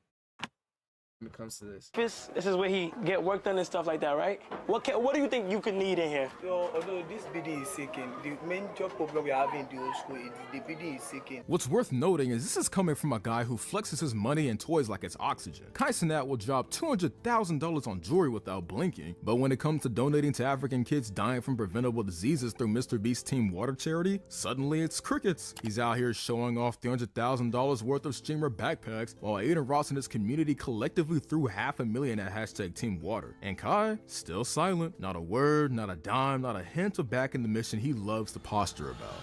when it comes to this. This is where he get work done and stuff like that, right? What do you think you could need in here? So, although this building is sinking, the main job problem we have in the old school is the building is sinking. What's worth noting is this is coming from a guy who flexes his money and toys like it's oxygen. Kai Cenat will drop $200,000 on jewelry without blinking, but when it comes to donating to African kids dying from preventable diseases through Mr. Beast's Team Water charity, suddenly it's crickets. He's out here showing off $300,000 worth of streamer backpacks, while Aiden Ross and his community collectively threw $500,000 at hashtag Team Water. And Kai, still silent. Not a word, not a dime, not a hint of backing the mission he loves to posture about.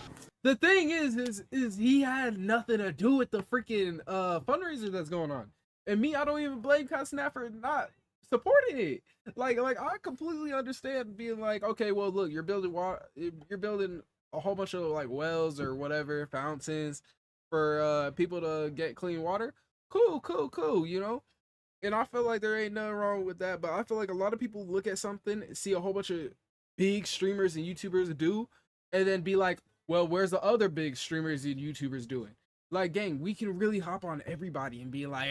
The thing is he had nothing to do with the freaking fundraiser that's going on. And me, I don't even blame Kai Cenat for not supporting it. Like I completely understand being like, okay, well, look, you're building you're building a whole bunch of like wells or whatever, fountains for people to get clean water. Cool, you know? And I feel like there ain't nothing wrong with that, but I feel like a lot of people look at something, see a whole bunch of big streamers and YouTubers do, and then be like, well, where's the other big streamers and YouTubers doing? Like, gang, we can really hop on everybody and be like,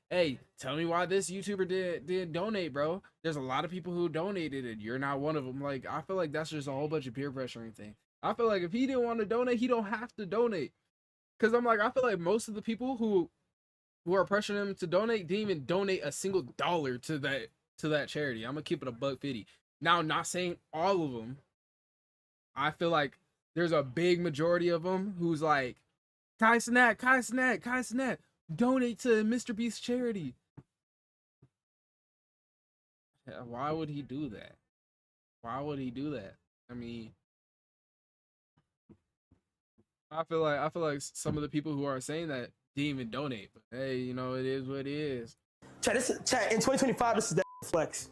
hey, tell me why this YouTuber did donate, bro. There's a lot of people who donated and you're not one of them. Like, I feel like that's just a whole bunch of peer pressuring thing. I feel like if he didn't want to donate, he don't have to donate. Cause I'm like, I feel like most of the people who are pressuring him to donate didn't even donate a single dollar to that charity. I'm gonna keep it $1.50. Now, not saying all of them. I feel like there's a big majority of them who's like, Kai Cenat, donate to Mr. Beast charity. Yeah, why would he do that? Why would he do that? I mean, I feel like some of the people who are saying that didn't even donate. But hey, you know, it is what it is. Chat, in 2025, this is that flex.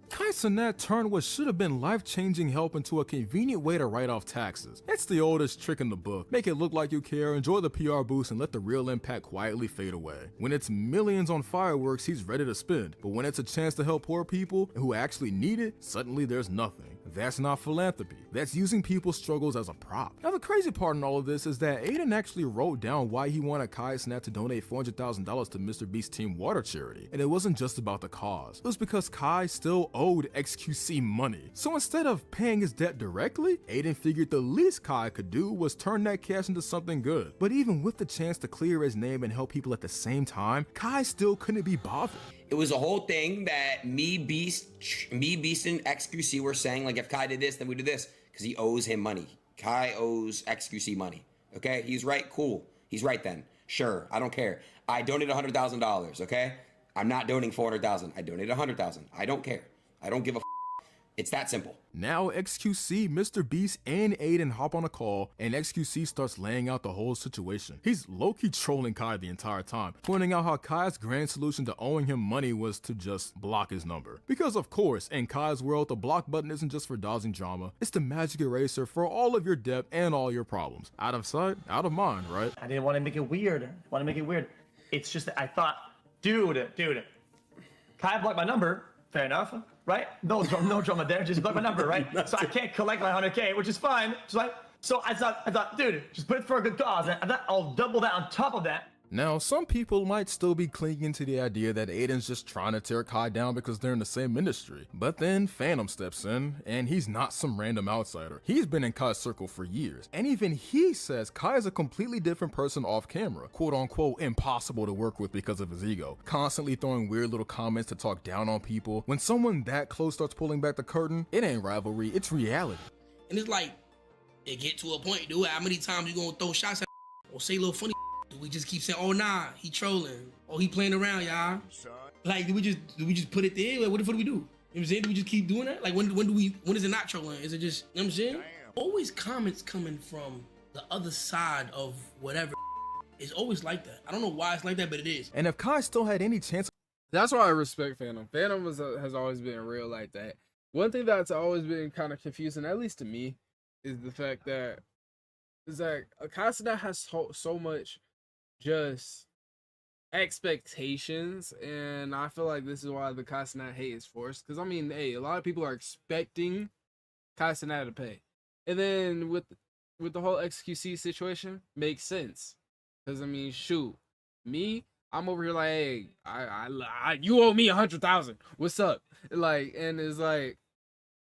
Kai Cenat turned what should have been life-changing help into a convenient way to write off taxes. It's the oldest trick in the book. Make it look like you care, enjoy the PR boost, and let the real impact quietly fade away. When it's millions on fireworks, he's ready to spend. But when it's a chance to help poor people who actually need it, suddenly there's nothing. That's not philanthropy. That's using people's struggles as a prop. Now, the crazy part in all of this is that Aiden actually wrote down why he wanted Kai Cenat to donate $400,000 to Mr. Beast Team Water Charity. And it wasn't just about the cause. It was because Kai still owed XQC money. So instead of paying his debt directly, Aiden figured the least Kai could do was turn that cash into something good. But even with the chance to clear his name and help people at the same time, Kai still couldn't be bothered. It was a whole thing that me, Beast, and XQC were saying, like, if Kai did this, then we do this, because he owes him money. Kai owes XQC money. Okay, he's right, cool. He's right then. Sure, I don't care. I donated $100,000, okay? I'm not donating $400,000. I donated $100,000. I don't care. I don't give a f. It's that simple. Now XQC, Mr. Beast, and Aiden hop on a call, and XQC starts laying out the whole situation. He's low-key trolling Kai the entire time, pointing out how Kai's grand solution to owing him money was to just block his number. Because of course, in Kai's world, the block button isn't just for dodging drama, it's the magic eraser for all of your debt and all your problems. Out of sight, out of mind, right? I didn't want to make it weird. It's just that I thought, dude, Kai blocked my number. Fair enough, right? No drama there. Just block my number, right? So I can't collect my 100K, which is fine. So I thought, dude, just put it for a good cause. And I thought I'll double that on top of that. Now, some people might still be clinging to the idea that Aiden's just trying to tear Kai down because they're in the same industry. But then Phantom steps in, and he's not some random outsider. He's been in Kai's circle for years, and even he says Kai is a completely different person off camera, quote unquote impossible to work with because of his ego, constantly throwing weird little comments to talk down on people. When someone that close starts pulling back the curtain, it ain't rivalry, it's reality. And it's like, it get to a point, dude, how many times you gonna throw shots at or say little funny? Do we just keep saying, oh nah, he trolling, oh he playing around, y'all? Like, do we just put it there? Like, what do we do? You know what I'm saying? Do we just keep doing that? Like, when is it not trolling? Is it just, you know what I'm saying? Always comments coming from the other side of whatever. It's always like that. I don't know why it's like that, but it is. And if Kai still had any chance, that's why I respect Phantom. Phantom has always been real like that. One thing that's always been kind of confusing, at least to me, is the fact that Kai Cenat has so much just expectations, and I feel like this is why the Kai Cenat hate is forced. Because I mean, hey, a lot of people are expecting Kai Cenat to pay, and then with the whole XQC situation, makes sense. Because I mean, shoot, I'm over here like, hey, I you owe me 100,000. What's up? Like, and it's like,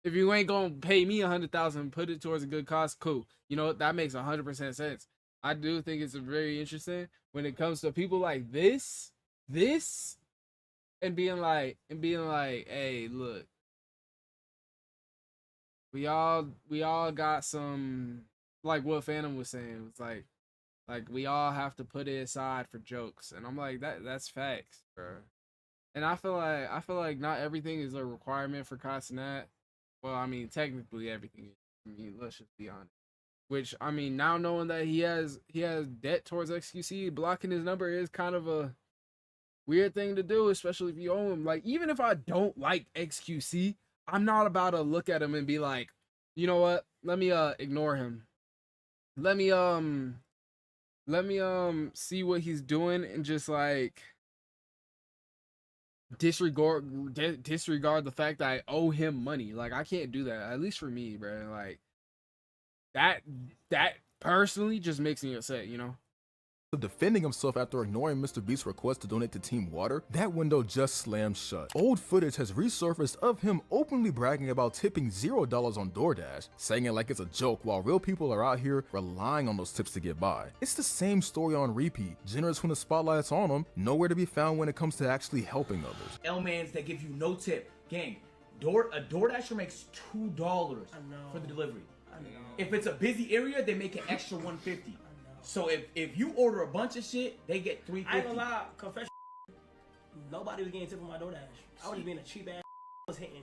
if you ain't gonna pay me 100,000, put it towards a good cause, cool. You know, that makes 100% sense. I do think it's very interesting when it comes to people like this, and being like, hey, look, we all got some, like what Phantom was saying. It's like we all have to put it aside for jokes, and I'm like, that's facts, bro. And I feel like not everything is a requirement for Kai Cenat. Well, I mean, technically everything is. I mean, let's just be honest. Which, I mean, now knowing that he has debt towards XQC, blocking his number is kind of a Weird thing to do, especially if you own him. Like, even if I don't like XQC, I'm not about to look at him and be like, you know what? Let me ignore him. Let me see what he's doing and just like disregard the fact that I owe him money. Like, I can't do that. At least for me, bro. Like, that personally just makes me upset, you know? Defending himself after ignoring Mr. Beast's request to donate to Team Water, that window just slammed shut. Old footage has resurfaced of him openly bragging about tipping $0 on DoorDash, saying it like it's a joke while real people are out here relying on those tips to get by. It's the same story on repeat, generous when the spotlight's on him, nowhere to be found when it comes to actually helping others. L-mans that give you no tip. Gang, a DoorDasher makes $2 for the delivery. If it's a busy area, they make an extra $1.50. So if you order a bunch of shit, they get $3.50. I ain't gonna lie, confession. Nobody was getting tip on my DoorDash. I was just being a cheap ass. Was hitting.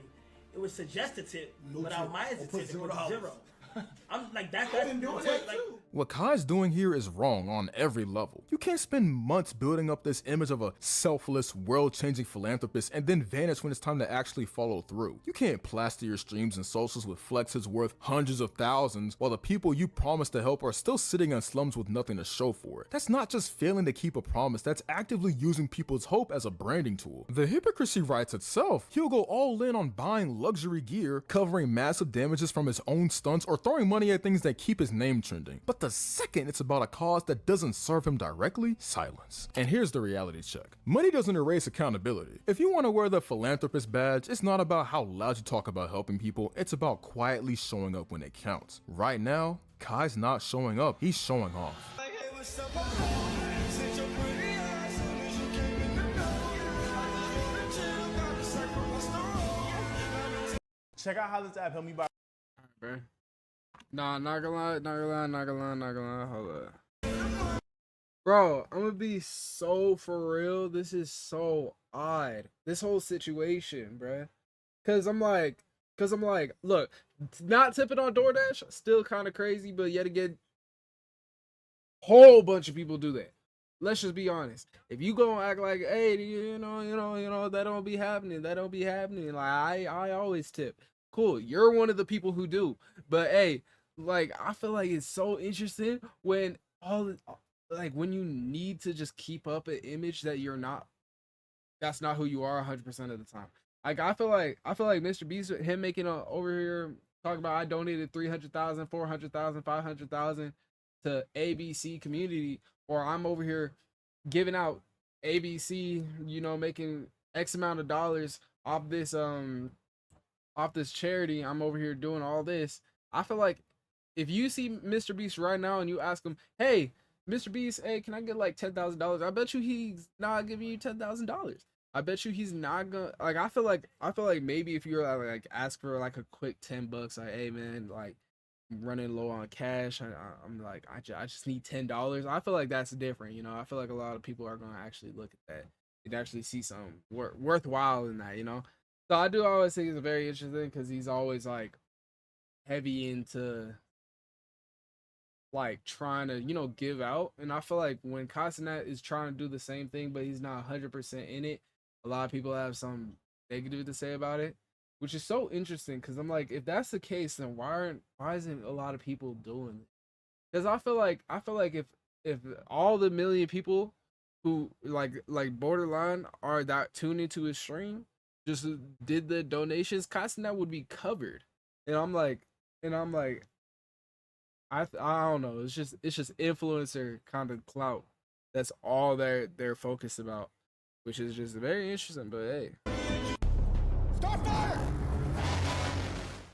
It was suggested tip, but I might as tip it was $0. I'm like that's like. What Kai's doing here is wrong on every level. You can't spend months building up this image of a selfless, world-changing philanthropist and then vanish when it's time to actually follow through. You can't plaster your streams and socials with flexes worth hundreds of thousands while the people you promised to help are still sitting on slums with nothing to show for it. That's not just failing to keep a promise, that's actively using people's hope as a branding tool. The hypocrisy writes itself. He'll go all in on buying luxury gear, covering massive damages from his own stunts, or throwing money at things that keep his name trending. But the second it's about a cause that doesn't serve him directly, silence. And here's the reality check. Money doesn't erase accountability. If you want to wear the philanthropist badge, it's not about how loud you talk about helping people, it's about quietly showing up when it counts. Right now, Kai's not showing up, he's showing off. Check out how this app helped me buy. Bro. Nah, not gonna lie, hold up. Bro, I'm gonna be so for real. This is so odd. This whole situation, bro. Cause I'm like, look, not tipping on DoorDash, still kind of crazy, but yet again, whole bunch of people do that. Let's just be honest. If you go and act like, hey, you know, that don't be happening. Like I always tip. Cool, you're one of the people who do. But hey, like I feel like it's so interesting when when you need to just keep up an image that that's not who you are 100% of the time. Like I feel like Mr. Beast, him making over here talking about I donated 300,000, 400,000, 500,000 to ABC community, or I'm over here giving out ABC, you know, making X amount of dollars off this charity. I'm over here doing all this. I feel like if you see Mr. Beast right now and you ask him, hey, Mr. Beast, hey, can I get like $10,000? I bet you he's not giving you $10,000. I bet you he's not gonna, like, I feel like maybe if you're like ask for like a quick $10, like, hey man, like I'm running low on cash. I'm like, I just need $10. I feel like that's different, you know. I feel like a lot of people are gonna actually look at that and actually see something worthwhile in that, you know. So I do always think it's very interesting because he's always like heavy into like trying to, you know, give out. And I feel like when Casanat is trying to do the same thing, but he's not 100% in it, a lot of people have some negative to say about it, which is so interesting because I'm like, if that's the case, then why isn't a lot of people doing it? Because I feel like if all the million people who like borderline are that tuned into his stream just did the donations, Casanat would be covered. And I'm like, I don't know. It's just influencer kind of clout. That's all they're focused about, which is just very interesting. But hey, start fire!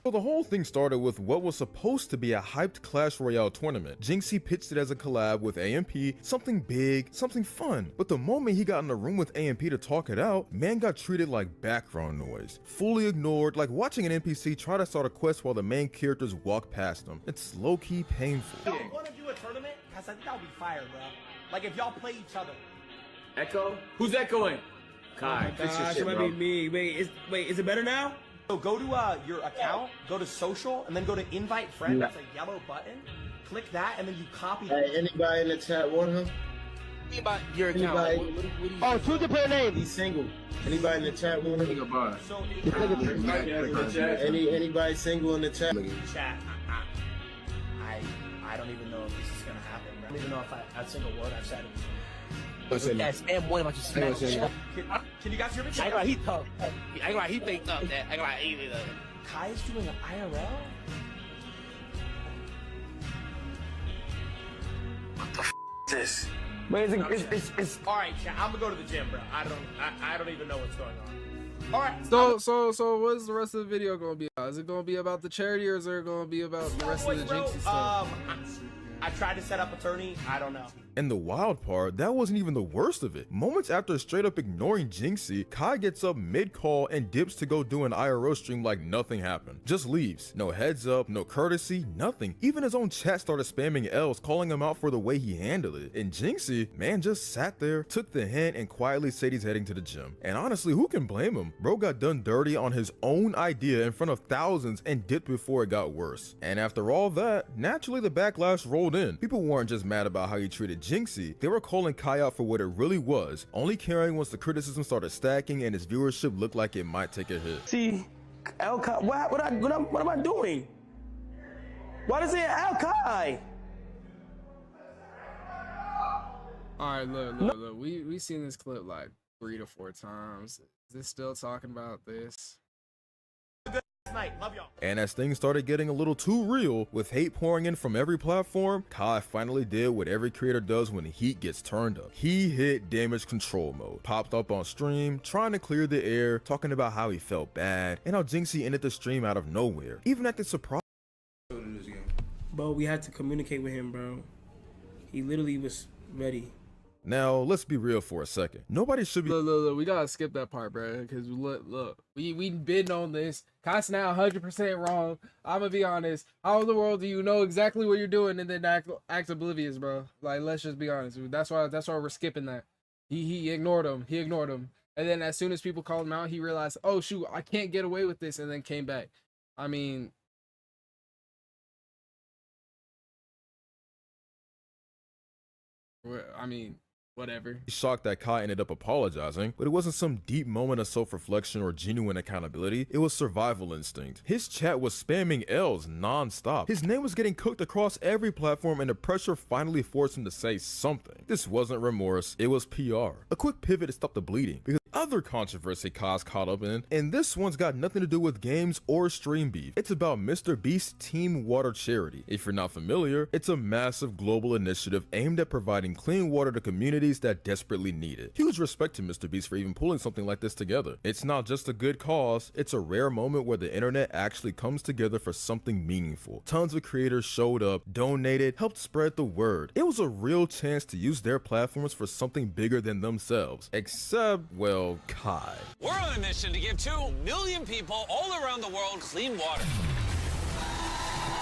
So the whole thing started with what was supposed to be a hyped Clash Royale tournament. Jinxie pitched it as a collab with AMP, something big, something fun. But the moment he got in the room with AMP to talk it out, man got treated like background noise. Fully ignored, like watching an NPC try to start a quest while the main characters walk past them. It's low-key painful. Y'all wanna do a tournament? Cause I think that would be fire, bro. Like if y'all play each other. Echo? Who's echoing? Kai, fix your shit, it might bro. be me. Wait, is it better now? So go to your account, go to social, and then go to invite friend. That's a yellow button. Click that, and then you copy. Hey, anybody in the chat want him? mean by your account? Anybody? What do you Oh, choose your player name. He's single. Anybody in the chat want to? Anybody single in the chat? Chat. I don't even know if this is gonna happen. Bro. I don't even know if I've said a word I've said. Yeah, spam one about your smack. Can you guys hear me? I ain't gonna he tough. I ain't gonna he faked up that. I ain't gonna he Kai is doing an IRL? What the f this? But it's all right, chat. I'm gonna go to the gym, bro. I don't even know what's going on. All right. So what's the rest of the video gonna be about? Is it gonna be about the charity, or is it gonna be about the rest of the Jinxie stuff? I tried to set up attorney. I don't know. And the wild part, that wasn't even the worst of it. Moments after straight up ignoring Jinxie, Kai gets up mid-call and dips to go do an IRL stream like nothing happened. Just leaves. No heads up, no courtesy, nothing. Even his own chat started spamming L's, calling him out for the way he handled it. And Jinxie, man, just sat there, took the hint, and quietly said he's heading to the gym. And honestly, who can blame him? Bro got done dirty on his own idea in front of thousands and dipped before it got worse. And after all that, naturally the backlash rolled in. People weren't just mad about how he treated Jinxie, they were calling Kai out for what it really was, only caring once the criticism started stacking and his viewership looked like it might take a hit. See, Al Kai, what am I doing? Why does it say Al Kai? Alright, look. We seen this clip like 3 to 4 times. Is this still talking about this? Love y'all. And as things started getting a little too real, with hate pouring in from every platform, Kai finally did what every creator does when the heat gets turned up. He hit damage control mode, popped up on stream, trying to clear the air, talking about how he felt bad, and how Jinxie ended the stream out of nowhere, even acted surprised. Bro, we had to communicate with him, bro. He literally was ready. Now, let's be real for a second. Nobody should be— Look, we gotta skip that part, bro, because look, we been on this. Kai's now 100% wrong. I'm gonna be honest. How in the world do you know exactly what you're doing and then act oblivious, bro? Like, let's just be honest. That's why we're skipping that. He ignored him. And then as soon as people called him out, he realized, oh shoot, I can't get away with this, and then came back. I mean, whatever. Shocked that Kai ended up apologizing, but it wasn't some deep moment of self-reflection or genuine accountability. It was survival instinct. His chat was spamming L's non-stop. His name was getting cooked across every platform, and the pressure finally forced him to say something. This wasn't remorse, it was PR. A quick pivot to stop the bleeding, because other controversy Kai's caught up in, and this one's got nothing to do with games or stream beef. It's about Mr. Beast's Team Water charity. If you're not familiar, it's a massive global initiative aimed at providing clean water to communities that desperately need it. Huge respect to Mr. Beast for even pulling something like this together. It's not just a good cause, it's a rare moment where the internet actually comes together for something meaningful. Tons of creators showed up, donated, helped spread the word. It was a real chance to use their platforms for something bigger than themselves. Except, well, Kai. We're on a mission to give 2 million people all around the world clean water.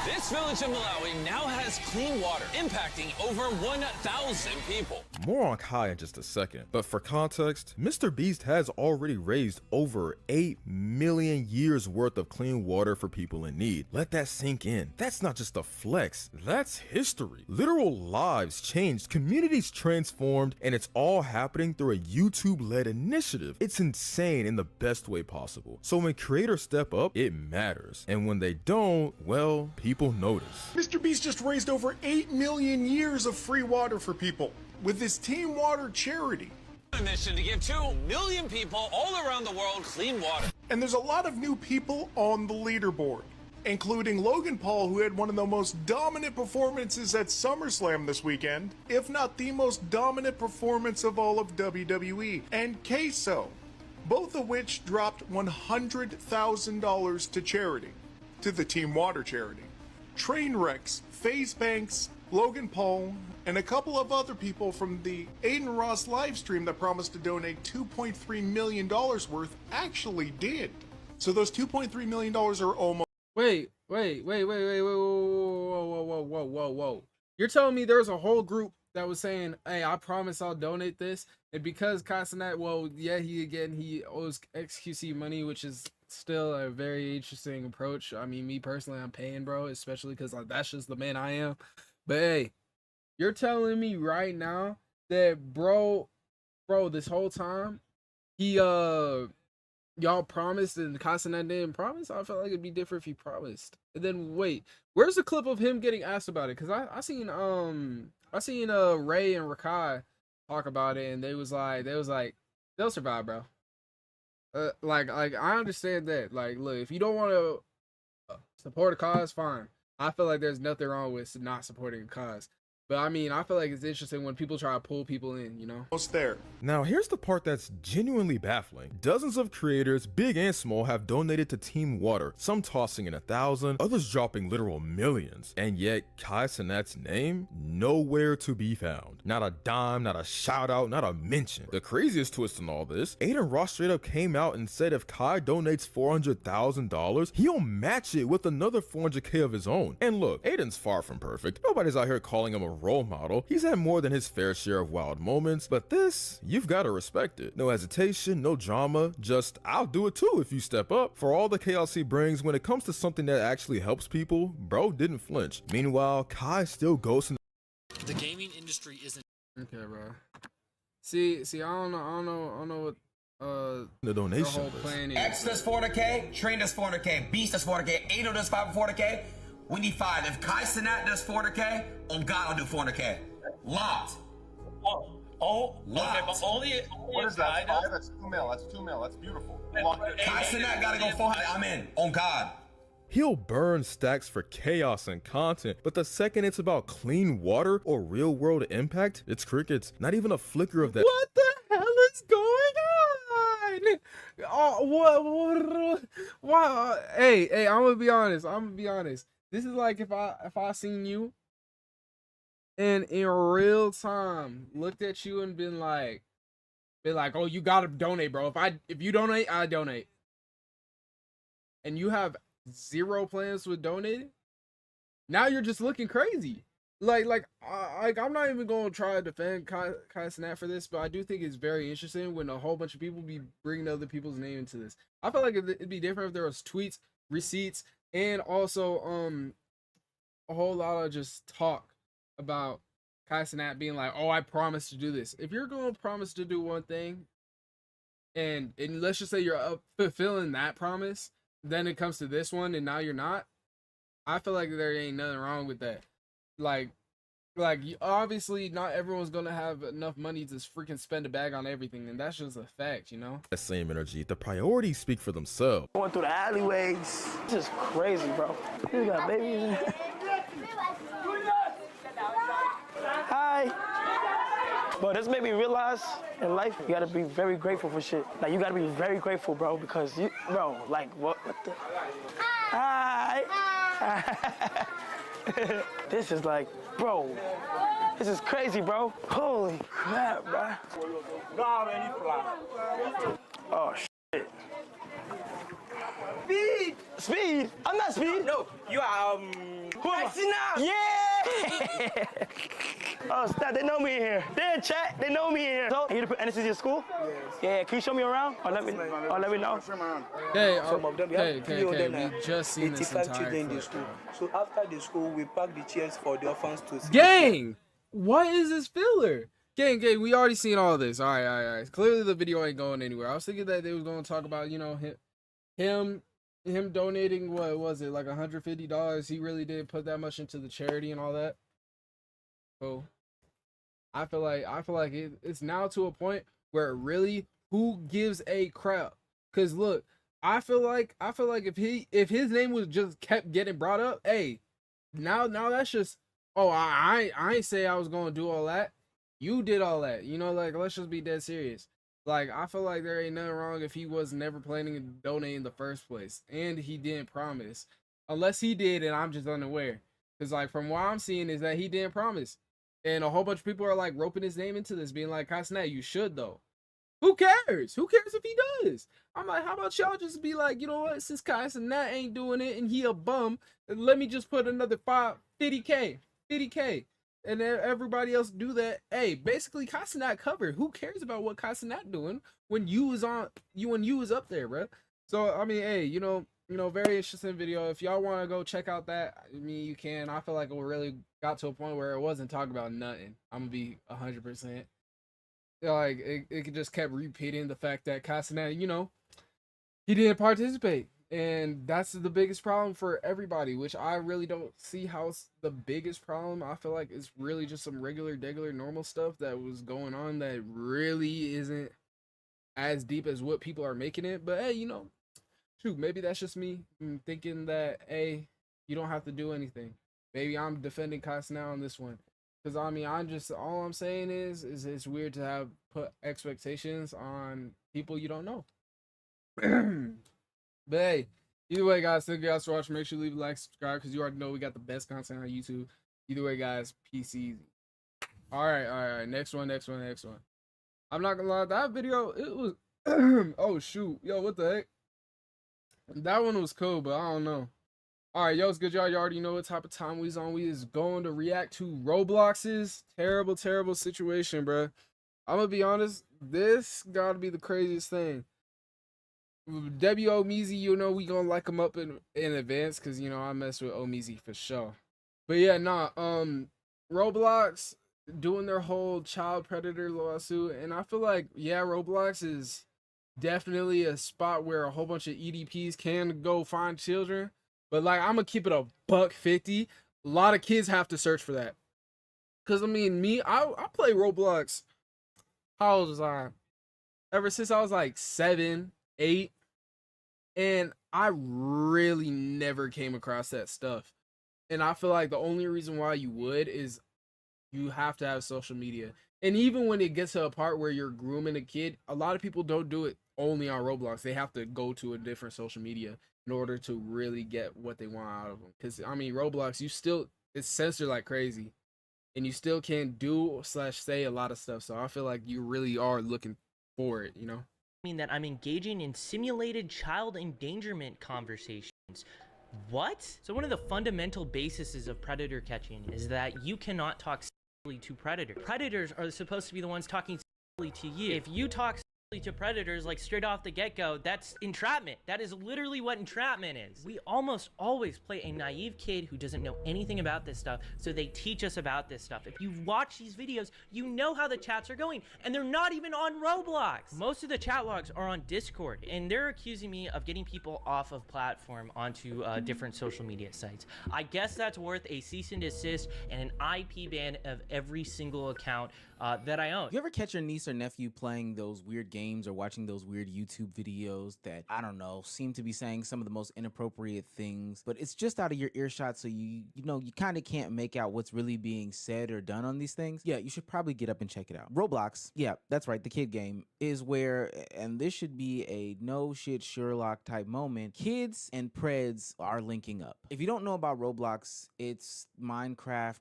This village in Malawi now has clean water, impacting over 1,000 people. More on Kai in just a second, but for context, Mr. Beast has already raised over 8 million years worth of clean water for people in need. Let that sink in. That's not just a flex, that's history. Literal lives changed, communities transformed, and it's all happening through a YouTube-led initiative. It's insane in the best way possible. So when creators step up, it matters. And when they don't, well, people notice. Mr. Beast just raised over 8 million years of free water for people with his Team Water charity. On a mission to give 2 million people all around the world clean water. And there's a lot of new people on the leaderboard, including Logan Paul, who had one of the most dominant performances at SummerSlam this weekend, if not the most dominant performance of all of WWE, and Queso, both of which dropped $100,000 to charity, to the Team Water charity. Trainwrecks, FaZe Banks, Logan Paul, and a couple of other people from the Aiden Ross livestream that promised to donate $2.3 million worth actually did. So those $2.3 million are almost— Wait, whoa. You're telling me there's a whole group that was saying, hey, I promise I'll donate this, and because Castanet, well, yeah, he owes XQC money, which is still a very interesting approach. I mean, me personally, I'm paying, bro, especially because that's just the man I am. But hey, you're telling me right now that bro, this whole time he y'all promised and Castanet didn't promise. I felt like it'd be different if he promised. And then wait, where's the clip of him getting asked about it? Cause I seen Ray and Rakai talk about it, and they was like they'll survive, bro. Like I understand that. Like, look, if you don't want to support a cause, fine. I feel like there's nothing wrong with not supporting a cause. But I mean, I feel like it's interesting when people try to pull people in, you know? Almost there. Now, here's the part that's genuinely baffling. Dozens of creators, big and small, have donated to Team Water, some tossing in 1,000, others dropping literal millions. And yet, Kai Cenat's name? Nowhere to be found. Not a dime, not a shout out, not a mention. The craziest twist in all this, Aiden Ross straight up came out and said if Kai donates $400,000, he'll match it with another $400K of his own. And look, Aiden's far from perfect. Nobody's out here calling him a role model. He's had more than his fair share of wild moments, but this, you've got to respect it. No hesitation, no drama, just I'll do it too if you step up. For all the chaos he brings, when it comes to something that actually helps people, bro didn't flinch. Meanwhile, Kai still goes in The gaming industry isn't. Okay, bro. See, I don't know what the donation whole plan is. X does 400K, Train does 400K, Beast does 400K, Ado does 400K. We need 5. If Kai Cenat does 400K, on God, I'll do 400K. Locked. Okay, but only What is that? 5? That's 2 mil. That's 2 mil. That's beautiful. Kai Cenat gotta go 400. I'm in. On God. He'll burn stacks for chaos and content, but the second it's about clean water or real world impact, it's crickets. Not even a flicker of that. What the hell is going on? Oh, what? Hey, I'm gonna be honest. This is like if I seen you and in real time looked at you and been like, oh, you gotta donate, bro. If you donate, I donate. And you have zero plans with donating. Now you're just looking crazy. Like I'm not even gonna try to defend Kai Cenat for this, but I do think it's very interesting when a whole bunch of people be bringing other people's name into this. I feel like it'd be different if there was tweets, receipts, and also a whole lot of just talk about Kai Cenat being like, oh, I promised to do this. If you're gonna promise to do one thing, and let's just say you're fulfilling that promise, then it comes to this one and now you're not, I feel like there ain't nothing wrong with that. Like obviously not everyone's gonna have enough money to freaking spend a bag on everything, and that's just a fact, you know? That same energy, the priorities speak for themselves. Going through the alleyways. This is crazy, bro. You got babies. Hi. But this made me realize in life, you gotta be very grateful for shit. Like, you gotta be very grateful, bro, because like, what the? Hi. This is like, bro, this is crazy, bro. Holy crap, bro. Oh, shit. Speed! Speed! I'm not Speed! No, you are, who am I? Yeah! Oh, snap, they know me in here. They're in chat, they know me in here. So, you to put anesthesia in school? Yes. Yeah, can you show me around? Or let me know? Hey, Some of them, we just seen this 85 entire children in the clip, school. So after the school, we pack the chairs for the orphans to sit. Gang! What is this filler? Gang, we already seen all this. All right. Clearly the video ain't going anywhere. I was thinking that they was going to talk about, you know, him donating, what was it, like $150? He really did put that much into the charity and all that. So I feel like it's now to a point where really, who gives a crap? Cause look, I feel like if his name was just kept getting brought up, hey, now that's just, oh, I ain't say I was gonna do all that. You did all that, you know, like, let's just be dead serious. Like, I feel like there ain't nothing wrong if he was never planning to donate in the first place, and he didn't promise, unless he did and I'm just unaware. Cause like, from what I'm seeing is that he didn't promise, and a whole bunch of people are like roping his name into this, being like, Kai Cenat, you should though. Who cares? Who cares if he does? I'm like, how about y'all just be like, you know what? Since Kai Cenat ain't doing it and he a bum, let me just put another 50K, and everybody else do that. Hey, basically Kai Cenat covered. Who cares about what Kai Cenat doing when you was up there, bro? So I mean, hey, you know, very interesting video. If y'all want to go check out that, I mean, you can. I feel like it really got to a point where it wasn't talking about nothing. I'm gonna be 100%. like it just kept repeating the fact that Castanet, he didn't participate. And that's the biggest problem for everybody, which I really don't see how it's the biggest problem. I feel like it's really just some regular, normal stuff that was going on that really isn't as deep as what people are making it. But hey, shoot, maybe that's just me thinking that, hey, you don't have to do anything. Maybe I'm defending Cox now on this one. Because, I mean, all I'm saying is it's weird to have put expectations on people you don't know. But hey, either way, guys, thank you guys for watching. Make sure you leave a like, subscribe, because you already know we got the best content on YouTube. Either way, guys, peace easy. All right. Next one. I'm not gonna lie, that video, it was, oh shoot, yo, what the heck? That one was cool, but I don't know. All right, yo, it's good, y'all. You already know what type of time we's on. We is going to react to Roblox's terrible situation, bro. I'm gonna be honest, this gotta be the craziest thing. W.O. Meezy, we gonna like him up in advance, because, I mess with O Meezy for sure. But yeah, Roblox doing their whole child predator lawsuit, and I feel like, yeah, Roblox is definitely a spot where a whole bunch of EDPs can go find children. But, like, I'm gonna keep it $150. A lot of kids have to search for that. Because, I mean, I play Roblox. How old was I? Ever since I was, like, 7, 8. And I really never came across that stuff. And I feel like the only reason why you would is you have to have social media. And even when it gets to a part where you're grooming a kid, a lot of people don't do it only on Roblox. They have to go to a different social media in order to really get what they want out of them. Because, I mean, Roblox, it's censored like crazy. And you still can't do/say a lot of stuff. So I feel like you really are looking for it, Mean that I'm engaging in simulated child endangerment conversations. What? So one of the fundamental bases of predator catching is that you cannot talk sexually to predators. Predators are supposed to be the ones talking sexually to you. If you talk to predators, like, straight off the get-go, that's entrapment. That is literally what entrapment is. We almost always play a naive kid who doesn't know anything about this stuff, so they teach us about this stuff. If you watch these videos, you know how the chats are going, and they're not even on Roblox. Most of the chat logs are on Discord, and they're accusing me of getting people off of platform onto different social media sites. I guess that's worth a cease and desist and an IP ban of every single account that I own. You ever catch your niece or nephew playing those weird games or watching those weird YouTube videos that, I don't know, seem to be saying some of the most inappropriate things, but it's just out of your earshot, so you kind of can't make out what's really being said or done on these things? Yeah, you should probably get up and check it out. Roblox, yeah, that's right, the kid game, is where, and this should be a no shit Sherlock type moment, kids and preds are linking up. If you don't know about Roblox, it's Minecraft.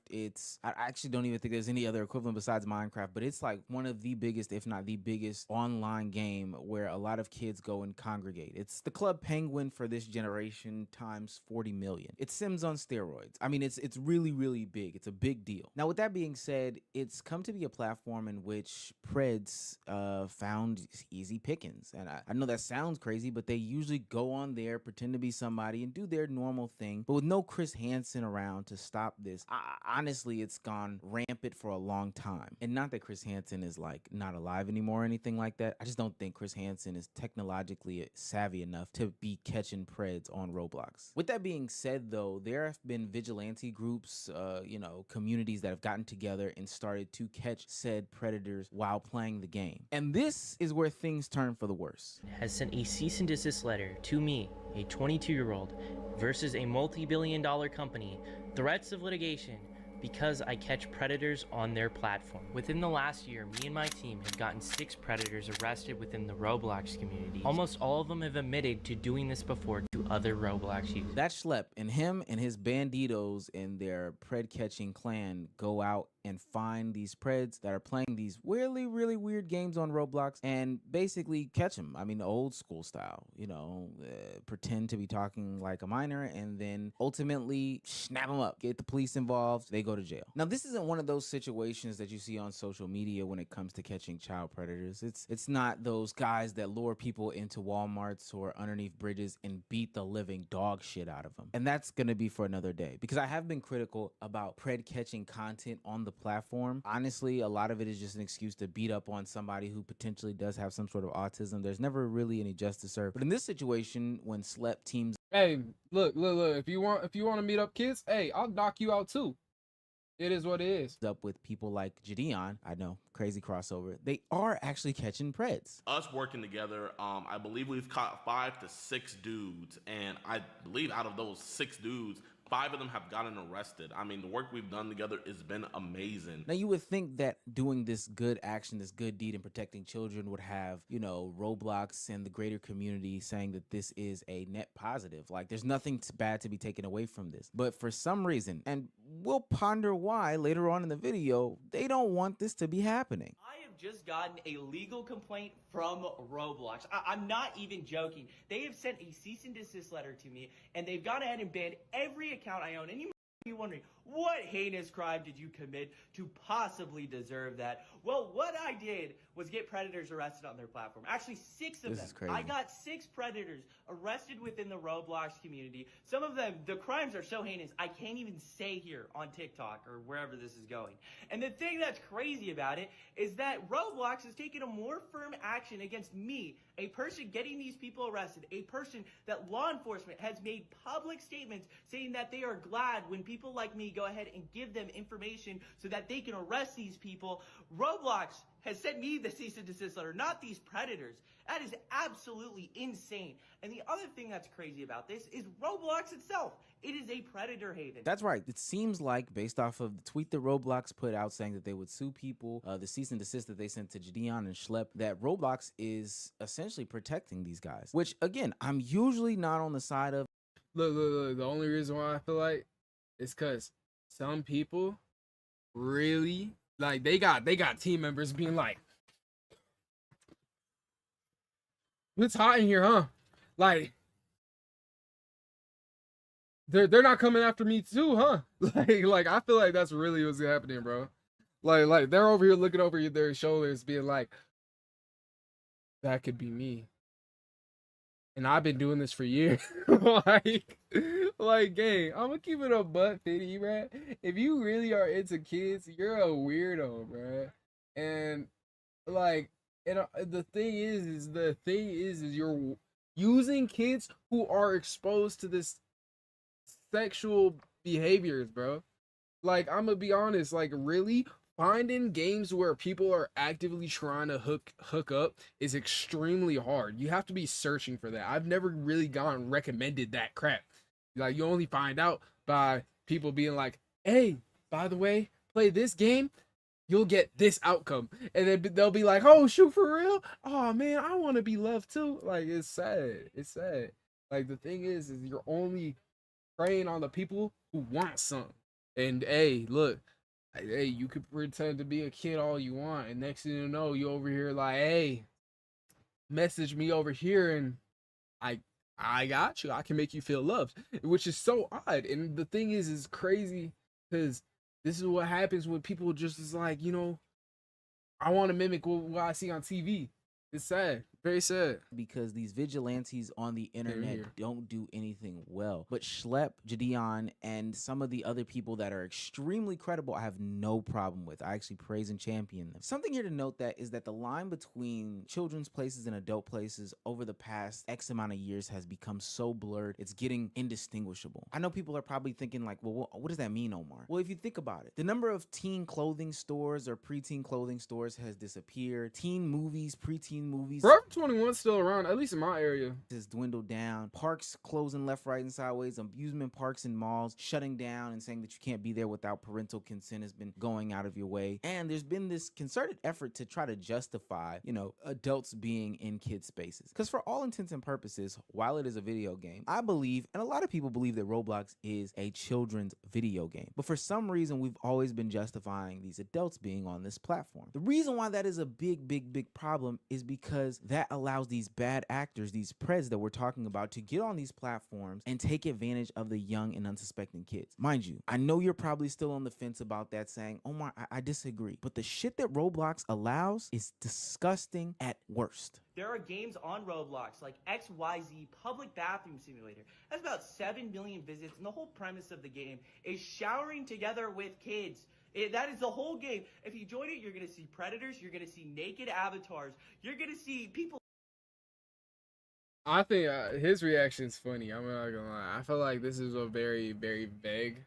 I actually don't even think there's any other equivalent besides Minecraft, but it's like one of the biggest, if not the biggest, online game where a lot of kids go and congregate. It's the Club Penguin for this generation times 40 million. It's Sims on steroids. I mean, it's really big. It's a big deal. Now, with that being said, it's come to be a platform in which preds found easy pickings. And I know that sounds crazy, but they usually go on there, pretend to be somebody, and do their normal thing. But with no Chris Hansen around to stop this, honestly, it's gone rampant for a long time. And not that Chris Hansen is, like, not alive anymore or anything like that. I just don't think Chris Hansen is technologically savvy enough to be catching preds on Roblox. With that being said, though, there have been vigilante groups, communities that have gotten together and started to catch said predators while playing the game. And this is where things turn for the worse. Has sent a cease and desist letter to me, a 22-year-old, versus a multi-billion-dollar company, threats of litigation, because I catch predators on their platform. Within the last year, me and my team have gotten 6 predators arrested within the Roblox community. Almost all of them have admitted to doing this before to other Roblox users. That Schlep and him and his banditos and their pred catching clan go out and find these preds that are playing these really weird games on Roblox and basically catch them. I mean, old school style, pretend to be talking like a minor and then ultimately snap them up, get the police involved, they go to jail. Now, this isn't one of those situations that you see on social media when it comes to catching child predators. It's not those guys that lure people into Walmarts or underneath bridges and beat the living dog shit out of them. And that's gonna be for another day, because I have been critical about pred catching content on the platform. Honestly, a lot of it is just an excuse to beat up on somebody who potentially does have some sort of autism. There's never really any justice served. But in this situation, when Slep teams Hey, look. If you want to meet up kids, hey, I'll knock you out too. It is what it is. up with people like Jadeon, I know, crazy crossover, they are actually catching Preds. Us working together, I believe we've caught 5 to 6 dudes, and I believe out of those 6 dudes, 5 of them have gotten arrested. I mean, the work we've done together has been amazing. Now, you would think that doing this good action, this good deed in protecting children would have, you know, Roblox and the greater community saying that this is a net positive. Like, there's nothing bad to be taken away from this. But for some reason, and we'll ponder why later on in the video, they don't want this to be happening. I have just gotten a legal complaint from Roblox. I'm not even joking. They have sent a cease and desist letter to me, and they've gone ahead and banned every account I own. And you might be wondering, what heinous crime did you commit to possibly deserve that? Well, what I did was get predators arrested on their platform. Actually, 6 of them. This is crazy. I got 6 predators arrested within the Roblox community. Some of them, the crimes are so heinous, I can't even say here on TikTok or wherever this is going. And the thing that's crazy about it is that Roblox has taken a more firm action against me, a person getting these people arrested, a person that law enforcement has made public statements saying that they are glad when people like me go ahead and give them information so that they can arrest these people. Roblox has sent me the cease and desist letter, not these predators. That is absolutely insane. And the other thing that's crazy about this is Roblox itself. It is a predator haven. That's right. It seems like, based off of the tweet that Roblox put out saying that they would sue people, the cease and desist that they sent to Jadeon and Schlep, that Roblox is essentially protecting these guys. Which, again, I'm usually not on the side of. Look. The only reason why I feel like is because some people really, like, they got team members being like, it's hot in here, huh? Like, they're not coming after me too, huh? Like I feel like that's really what's happening, bro. Like they're over here looking over their shoulders, being like, that could be me. And I've been doing this for years. like, gang, I'm gonna keep it a butt 50, bruh. If you really are into kids, you're a weirdo, bruh. And like, the thing is you're using kids who are exposed to this sexual behaviors, bro. Like, I'm gonna be honest, like, really finding games where people are actively trying to hook up is extremely hard. You have to be searching for that. I've never really gotten recommended that crap. Like, you only find out by people being like, hey, by the way, play this game, you'll get this outcome. And then they'll be like, oh, shoot, for real? Oh, man, I want to be loved too. Like, it's sad. It's sad. Like, the thing is you're only preying on the people who want something. And, hey, look, hey, you could pretend to be a kid all you want, and next thing you know, you over here like, hey, message me over here, and I got you. I can make you feel loved, which is so odd. And the thing is crazy, because this is what happens when people just is like, you know, I want to mimic what I see on TV. It's sad. Very sad. Because these vigilantes on the internet don't do anything well. But Schlep, Jadeon, and some of the other people that are extremely credible, I have no problem with. I actually praise and champion them. Something here to note that is that the line between children's places and adult places over the past X amount of years has become so blurred, it's getting indistinguishable. I know people are probably thinking like, well, what does that mean, Omar? Well, if you think about it, the number of teen clothing stores or preteen clothing stores has disappeared. Teen movies, preteen movies. Forever 21's still around, at least in my area. Has dwindled down. Parks closing left, right, and sideways. Amusement parks and malls shutting down and saying that you can't be there without parental consent has been going out of your way. And there's been this concerted effort to try to justify, you know, adults being in kids' spaces. Because for all intents and purposes, while it is a video game, I believe, and a lot of people believe, that Roblox is a children's video game. But for some reason, we've always been justifying these adults being on this platform. The reason why that is a big problem is because that allows these bad actors, these preds that we're talking about, to get on these platforms and take advantage of the young and unsuspecting kids. Mind you, I know you're probably still on the fence about that, saying, Omar, I disagree. But the shit that Roblox allows is disgusting at worst. There are games on Roblox like XYZ Public Bathroom Simulator. That's about 7 million visits, and the whole premise of the game is showering together with kids. That is the whole game. If you join it, you're gonna see predators, you're gonna see naked avatars, you're gonna see people. I think his reaction's funny. I'm not gonna lie. I feel like this is a very, very vague.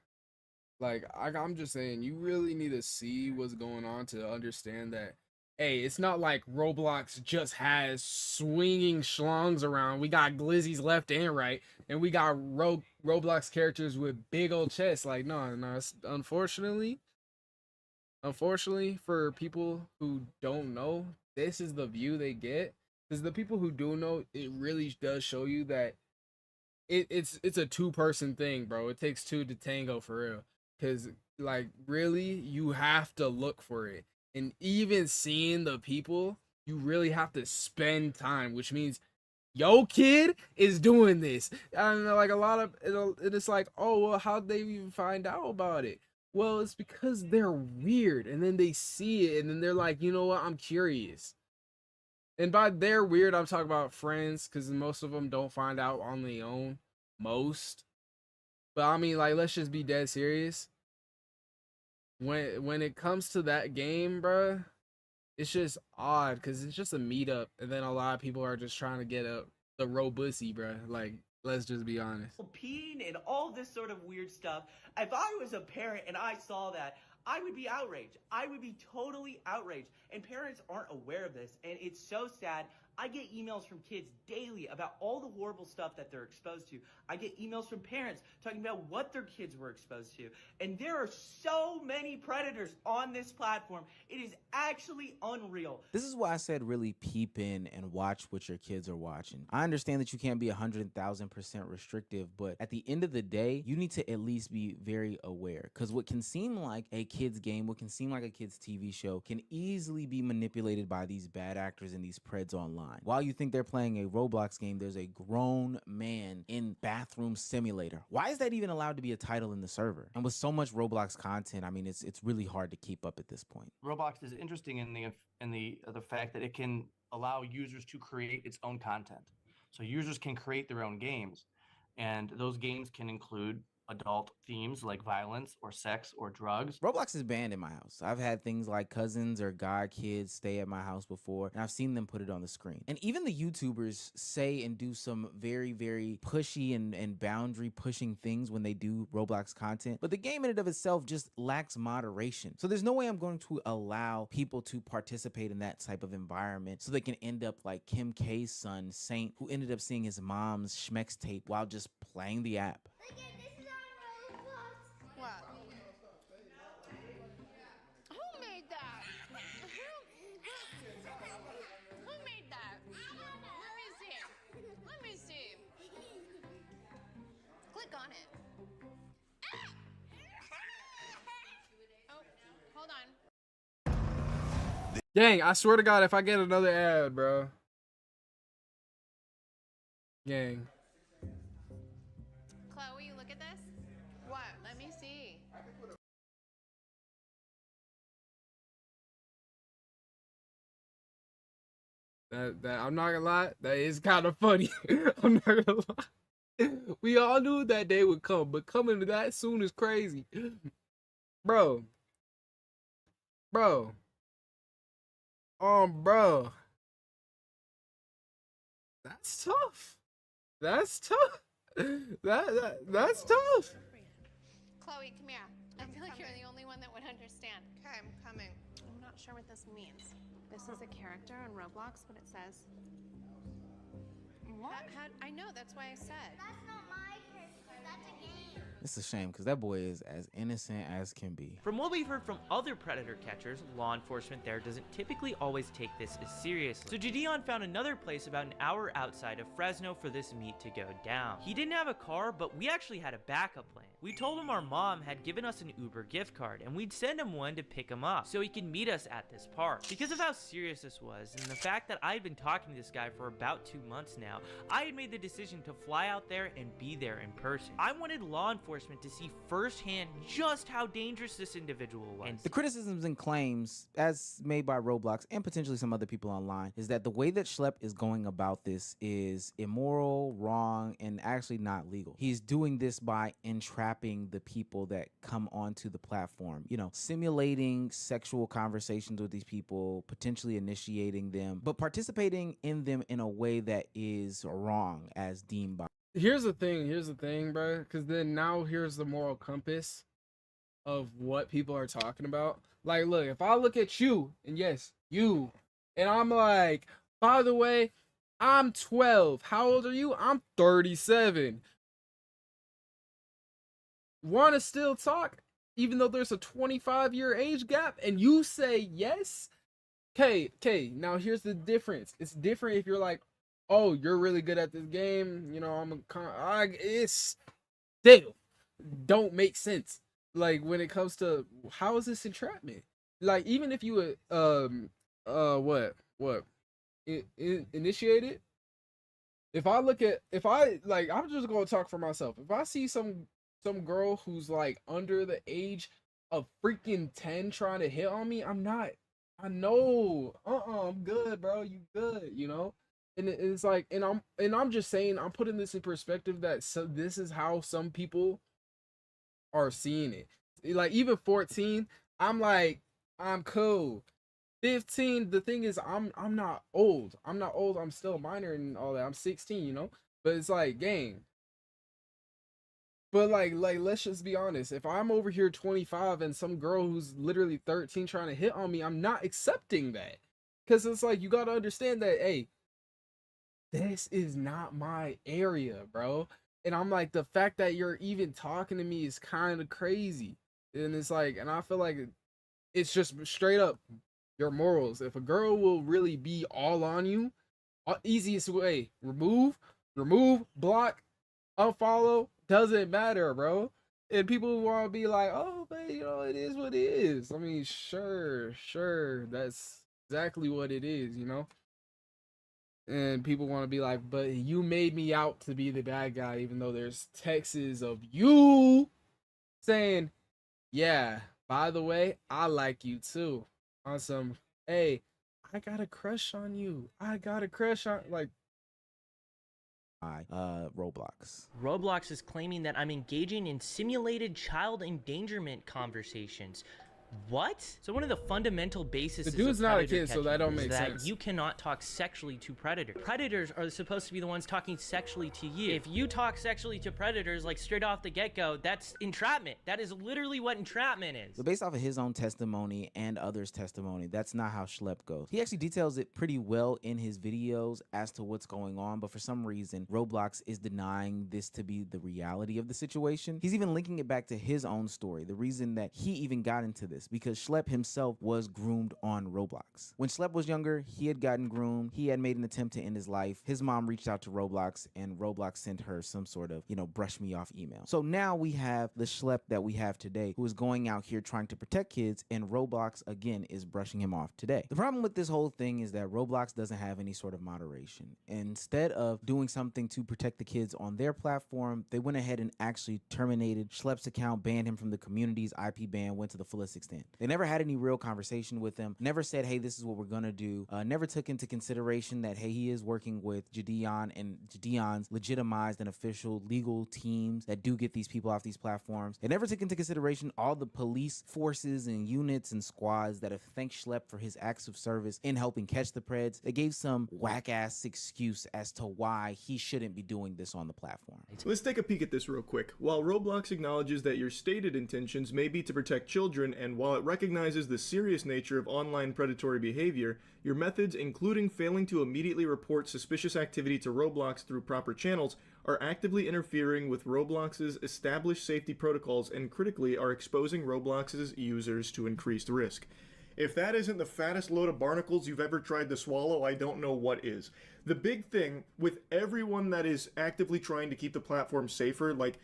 Like I'm just saying, you really need to see what's going on to understand that. Hey, it's not like Roblox just has swinging schlongs around. We got glizzies left and right, and we got Roblox characters with big old chests. Like, no. It's, unfortunately for people who don't know, this is the view they get. Because the people who do know, it really does show you that it's a two-person thing, bro. It takes two to tango for real. Because, like, really, you have to look for it. And even seeing the people, you really have to spend time, which means yo kid is doing this. I don't know, like a lot of it's like, oh well, how'd they even find out about it? Well, it's because they're weird, and then they see it, and then they're like, you know what, I'm curious. And by they're weird, I'm talking about friends, because most of them don't find out on their own. Most. But I mean, like, let's just be dead serious. When it comes to that game, bruh, it's just odd because it's just a meetup, and then a lot of people are just trying to get the robussy, bruh. Like, let's just be honest. Peeing and all this sort of weird stuff. If I was a parent and I saw that, I would be outraged. I would be totally outraged. And parents aren't aware of this, and it's so sad. I get emails from kids daily about all the horrible stuff that they're exposed to. I get emails from parents talking about what their kids were exposed to. And there are so many predators on this platform. It is actually unreal. This is why I said really peep in and watch what your kids are watching. I understand that you can't be 100,000% restrictive, but at the end of the day, you need to at least be very aware. Because what can seem like a kid's game, what can seem like a kid's TV show, can easily be manipulated by these bad actors and these preds online. While you think they're playing a Roblox game, there's a grown man in Bathroom Simulator. Why is that even allowed to be a title in the server? And with so much Roblox content, I mean, it's really hard to keep up at this point. Roblox is interesting in the fact that it can allow users to create its own content. So users can create their own games, and those games can include adult themes like violence or sex or drugs. Roblox is banned in my house. I've had things like cousins or god kids stay at my house before, and I've seen them put it on the screen. And even the YouTubers say and do some very, very pushy and boundary pushing things when they do Roblox content, but the game in and of itself just lacks moderation. So there's no way I'm going to allow people to participate in that type of environment so they can end up like Kim K's son, Saint, who ended up seeing his mom's Schmex tape while just playing the app. Who made that? Who made that? Let me see. Click on it. Oh, hold on. Dang, I swear to God, if I get another ad, bro. Gang. Chloe, look at this. What? Let me see. That I'm not gonna lie, that is kind of funny. I'm not gonna lie. We all knew that day would come, but coming that soon is crazy. Bro. Bro. Bro. That's tough. That's tough. That's tough. Chloe, come here. I feel like you're the only one that would understand. Okay, I'm coming. I'm not sure what this means. This is a character on Roblox, but it says. What? I know, that's why I said. That's not my character, that's a game. It's a shame because that boy is as innocent as can be. From what we've heard from other predator catchers, law enforcement there doesn't typically always take this as seriously. So Gideon found another place about an hour outside of Fresno for this meet to go down. He didn't have a car, but we actually had a backup plan. We told him our mom had given us an Uber gift card, and we'd send him one to pick him up so he could meet us at this park. Because of how serious this was, and the fact that I had been talking to this guy for about 2 months now, I had made the decision to fly out there and be there in person. I wanted law enforcement enforcement to see firsthand just how dangerous this individual was. The criticisms and claims, as made by Roblox and potentially some other people online, is that the way that Schlepp is going about this is immoral, wrong, and actually not legal. He's doing this by entrapping the people that come onto the platform, you know, simulating sexual conversations with these people, potentially initiating them, but participating in them in a way that is wrong as deemed by. Here's the thing, bro, because then now here's the moral compass of what people are talking about. Like, look, if I look at you, and yes, you, and I'm like, by the way, I'm 12. How old are you? I'm 37. Want to still talk, even though there's a 25-year age gap, and you say yes? Okay, now here's the difference. It's different if you're like, oh, you're really good at this game, you know, it's still don't make sense. Like, when it comes to how is this entrapment? Like, even if you initiate it, I'm just gonna talk for myself. If I see some girl who's like under the age of freaking 10 trying to hit on me, I'm good, bro, you good, you know? And it's like, and I'm just saying, I'm putting this in perspective that this is how some people are seeing it. Like, even 14, I'm like, I'm cool. 15, the thing is, I'm not old. I'm still a minor and all that. I'm 16, you know? But it's like, gang. But like let's just be honest. If I'm over here 25 and some girl who's literally 13 trying to hit on me, I'm not accepting that. Cause it's like, you gotta understand that, hey, this is not my area, bro. And I'm like, the fact that you're even talking to me is kind of crazy. And it's like, and I feel like it's just straight up your morals. If a girl will really be all on you, easiest way, remove, block, unfollow, doesn't matter, bro. And people want to be like, oh, but you know, it is what it is. I mean, sure, that's exactly what it is, you know? And people want to be like, but you made me out to be the bad guy, even though there's texts of you saying, yeah, by the way, I like you too. On some, hey, I got a crush on you. Like, Roblox. Roblox is claiming that I'm engaging in simulated child endangerment conversations. What? So one of the fundamental bases the dude's of not a predator kid, so that don't catching make is that sense. you cannot talk sexually to predators. Predators are supposed to be the ones talking sexually to you. If you talk sexually to predators, like straight off the get-go, that's entrapment. That is literally what entrapment is. So based off of his own testimony and others' testimony, that's not how Schlepp goes. He actually details it pretty well in his videos as to what's going on, but for some reason, Roblox is denying this to be the reality of the situation. He's even linking it back to his own story, the reason that he even got into this, because Schlepp himself was groomed on Roblox. When Schlepp was younger, he had gotten groomed. He had made an attempt to end his life. His mom reached out to Roblox, and Roblox sent her some sort of, brush me off email. So now we have the Schlepp that we have today, who is going out here trying to protect kids, and Roblox, again, is brushing him off today. The problem with this whole thing is that Roblox doesn't have any sort of moderation. Instead of doing something to protect the kids on their platform, they went ahead and actually terminated Schlepp's account, banned him from the community's IP ban, went to the fullest extent. They never had any real conversation with him, never said, hey, this is what we're gonna do, never took into consideration that, hey, he is working with Jadeon, and Jadeon's legitimized and official legal teams that do get these people off these platforms. They never took into consideration all the police forces and units and squads that have thanked Schlepp for his acts of service in helping catch the Preds. They gave some whack-ass excuse as to why he shouldn't be doing this on the platform. Let's take a peek at this real quick. While Roblox acknowledges that your stated intentions may be to protect children, and while it recognizes the serious nature of online predatory behavior, your methods, including failing to immediately report suspicious activity to Roblox through proper channels, are actively interfering with Roblox's established safety protocols and critically are exposing Roblox's users to increased risk. If that isn't the fattest load of barnacles you've ever tried to swallow, I don't know what is. The big thing with everyone that is actively trying to keep the platform safer, like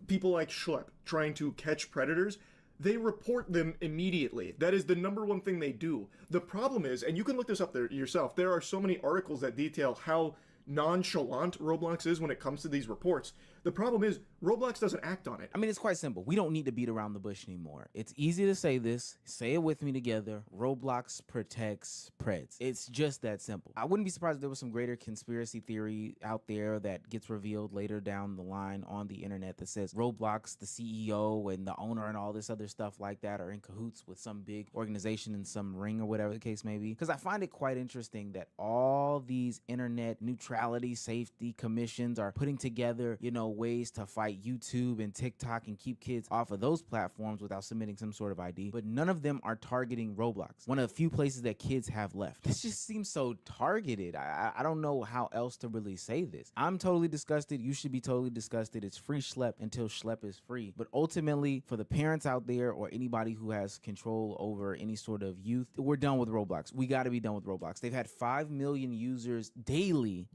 people like Schlepp trying to catch predators, they report them immediately. That is the number one thing they do. The problem is, and you can look this up there yourself, there are so many articles that detail how nonchalant Roblox is when it comes to these reports. The problem is, Roblox doesn't act on it. I mean, it's quite simple. We don't need to beat around the bush anymore. It's easy to say this. Say it with me together. Roblox protects Preds. It's just that simple. I wouldn't be surprised if there was some greater conspiracy theory out there that gets revealed later down the line on the internet that says Roblox, the CEO and the owner and all this other stuff like that are in cahoots with some big organization in some ring or whatever the case may be. Because I find it quite interesting that all these internet neutrality safety commissions are putting together, you know, ways to fight YouTube and TikTok and keep kids off of those platforms without submitting some sort of ID, but none of them are targeting Roblox, one of the few places that kids have left. This just seems so targeted. I don't know how else to really say this. I'm totally disgusted. You should be totally disgusted. It's free schlep until schlep is free. But ultimately, for the parents out there or anybody who has control over any sort of youth, we're done with Roblox. We got to be done with Roblox. They've had 5 million users daily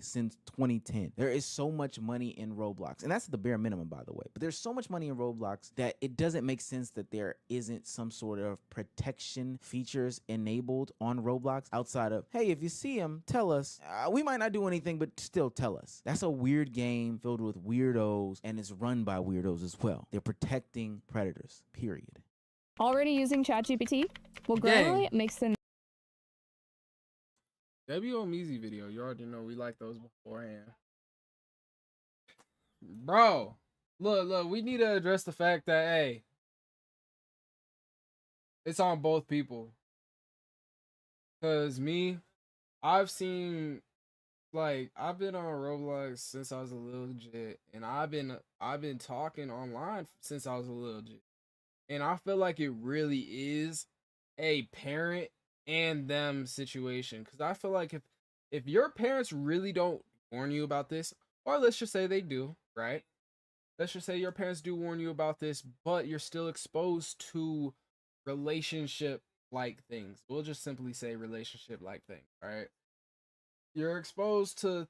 since 2010. There is so much money in Roblox, and that's the bare minimum, by the way. But there's so much money in Roblox that it doesn't make sense that there isn't some sort of protection features enabled on Roblox outside of, hey, if you see him, tell us. We might not do anything, but still tell us. That's a weird game filled with weirdos, and it's run by weirdos as well. They're protecting predators, period. Already using ChatGPT? Well, Grammarly makes the W.O. Meezy video. You already know we like those beforehand. Bro, look, we need to address the fact that, hey, it's on both people. Cause I've seen, like, I've been on Roblox since I was a little jit, and I've been talking online since I was a little jit. And I feel like it really is a parent and them situation. Cause I feel like if your parents really don't warn you about this, or let's just say they do, right? Let's just say your parents do warn you about this, but you're still exposed to relationship-like things. We'll just simply say relationship-like things, right? You're exposed to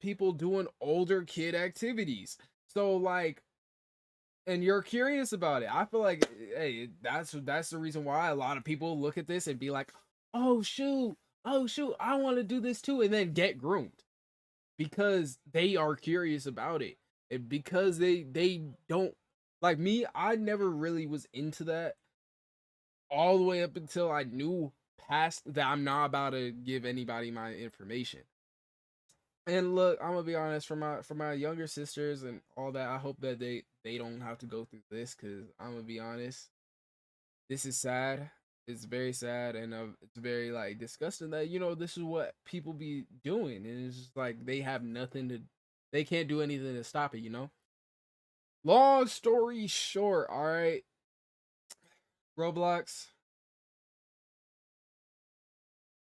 people doing older kid activities. So, like, and you're curious about it. I feel like, hey, that's the reason why a lot of people look at this and be like, oh, shoot, I want to do this too, and then get groomed. Because they are curious about it. And because they don't, like me, I never really was into that all the way up until I knew past that I'm not about to give anybody my information. And look, I'm gonna be honest, for my younger sisters and all that, I hope that they don't have to go through this, because I'm gonna be honest, this is sad. It's very sad, and it's very, like, disgusting that, you know, this is what people be doing, and it's just like they have nothing to, they can't do anything to stop it, you know? Long story short, all right, Roblox,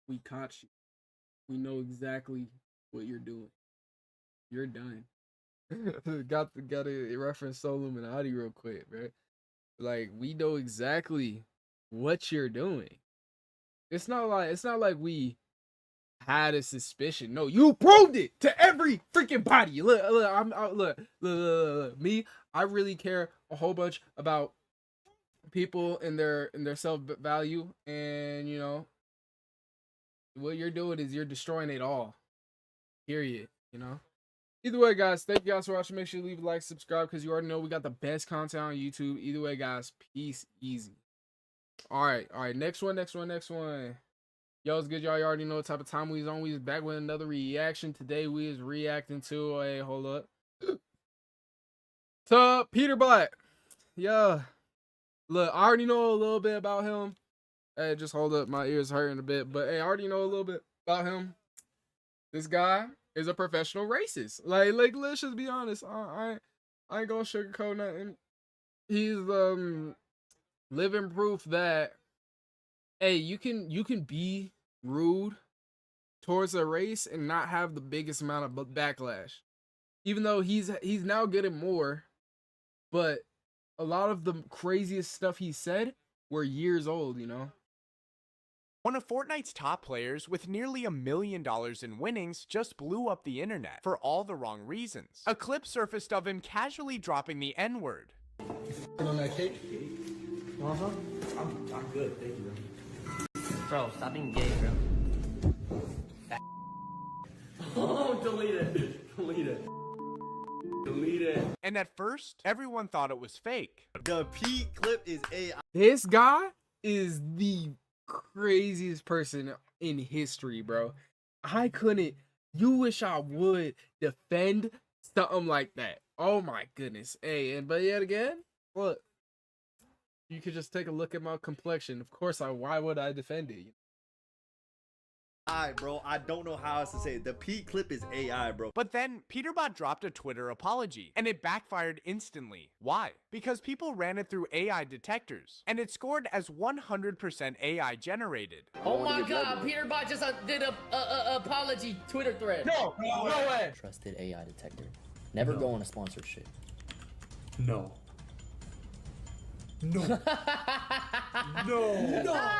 we caught you. We know exactly what you're doing. You're done. got to reference Soul Illuminati real quick, right? Like, we know exactly what you're doing. It's not like we had a suspicion. No, you proved it to every freaking body. Look, me, I really care a whole bunch about people and their self-value, and you know what you're doing is you're destroying it all. Period. You know? Either way, guys, thank you guys for watching. Make sure you leave a like, subscribe, because you already know we got the best content on YouTube. Either way, guys, peace, easy. All right, next one. Yo, it's good, y'all. You already know what type of time we is on. We is back with another reaction. Today, we is reacting to, hey, hold up, to Peter Black. Yeah. Look, I already know a little bit about him. Hey, just hold up. My ears hurting a bit. But, hey, I already know a little bit about him. This guy is a professional racist. Like let's just be honest. I ain't gonna sugarcoat nothing. He's living proof that, hey, you can be rude towards a race and not have the biggest amount of backlash. Even though he's now getting more, but a lot of the craziest stuff he said were years old, you know? One of Fortnite's top players with nearly $1 million in winnings just blew up the internet for all the wrong reasons. A clip surfaced of him casually dropping the N-word. On that cake? Uh-huh. I'm good, thank you, bro. Stop being gay, bro. Oh, delete it. Delete it. And at first, everyone thought it was fake. The Pete clip is AI. This guy is the craziest person in history, bro. I couldn't. You wish I would defend something like that. Oh my goodness. Hey, but yet again, look, you could just take a look at my complexion. Of course, why would I defend it? AI, bro. I don't know how else to say it. The Pete clip is AI, bro. But then Peterbot dropped a Twitter apology, and it backfired instantly. Why? Because people ran it through AI detectors, and it scored as 100% AI generated. Oh my God, Peterbot just did a apology Twitter thread. No way. Trusted AI detector. Never go on a sponsorship. No. No. No.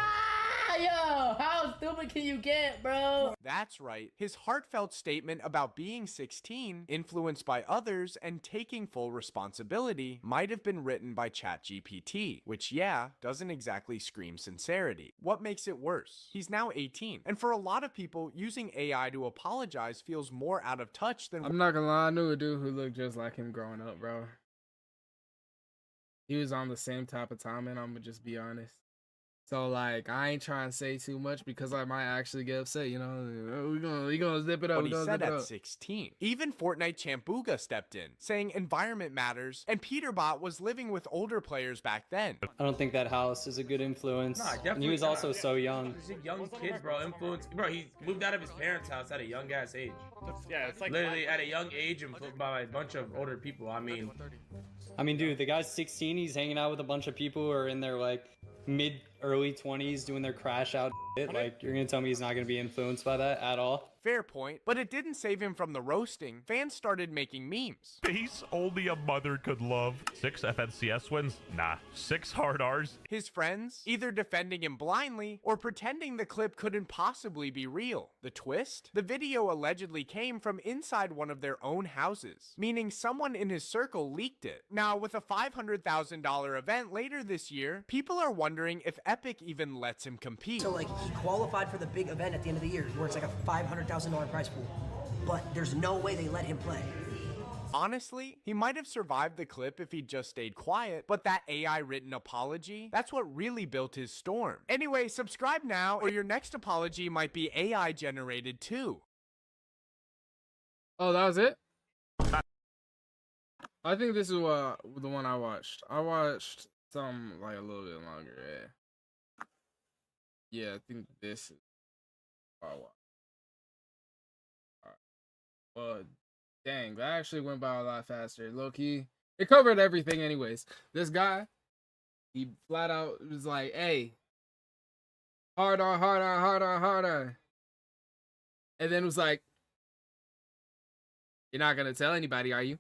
Yo, how stupid can you get, bro? That's right. His heartfelt statement about being 16, influenced by others, and taking full responsibility might have been written by ChatGPT, which, yeah, doesn't exactly scream sincerity. What makes it worse? He's now 18, and for a lot of people, using AI to apologize feels more out of touch than— I'm not gonna lie, I knew a dude who looked just like him growing up, bro. He was on the same type of time, and I'm gonna just be honest. So like, I ain't trying to say too much because I might actually get upset. You know, we gonna zip it up. What he said at 16. Even Fortnite champ Booga stepped in, saying environment matters, and Peterbot was living with older players back then. I don't think that house is a good influence. Nah, definitely and he was not. also so young. These young kids, bro. Influence, bro. He moved out of his parents' house at a young ass age. Yeah, it's like literally at a young age and put by a bunch of older people. I mean, dude, the guy's 16. He's hanging out with a bunch of people who are in their like early 20s doing their crash out shit. Like, you're gonna tell me he's not gonna be influenced by that at all? Fair point, but it didn't save him from the roasting. Fans started making memes. Face only a mother could love. 6 FNCS wins? Nah. 6 hard Rs? His friends either defending him blindly or pretending the clip couldn't possibly be real. The twist? The video allegedly came from inside one of their own houses, meaning someone in his circle leaked it. Now, with a $500,000 event later this year, people are wondering if Epic even lets him compete. So like, he qualified for the big event at the end of the year where it's like a $500,000 prize pool, but there's no way they let him play. Honestly, he might have survived the clip if he'd just stayed quiet, but that AI written apology, that's what really built his storm. Anyway, subscribe now or your next apology might be AI generated too. Oh, that was it? I think this is the one I watched. I watched some like a little bit longer, yeah. Yeah, I think this is what I watched. Well, dang, that actually went by a lot faster. Low key, it covered everything anyways. This guy, he flat out was like, hey, hard on, hard on, hard on, hard on. And then was like, you're not gonna tell anybody, are you?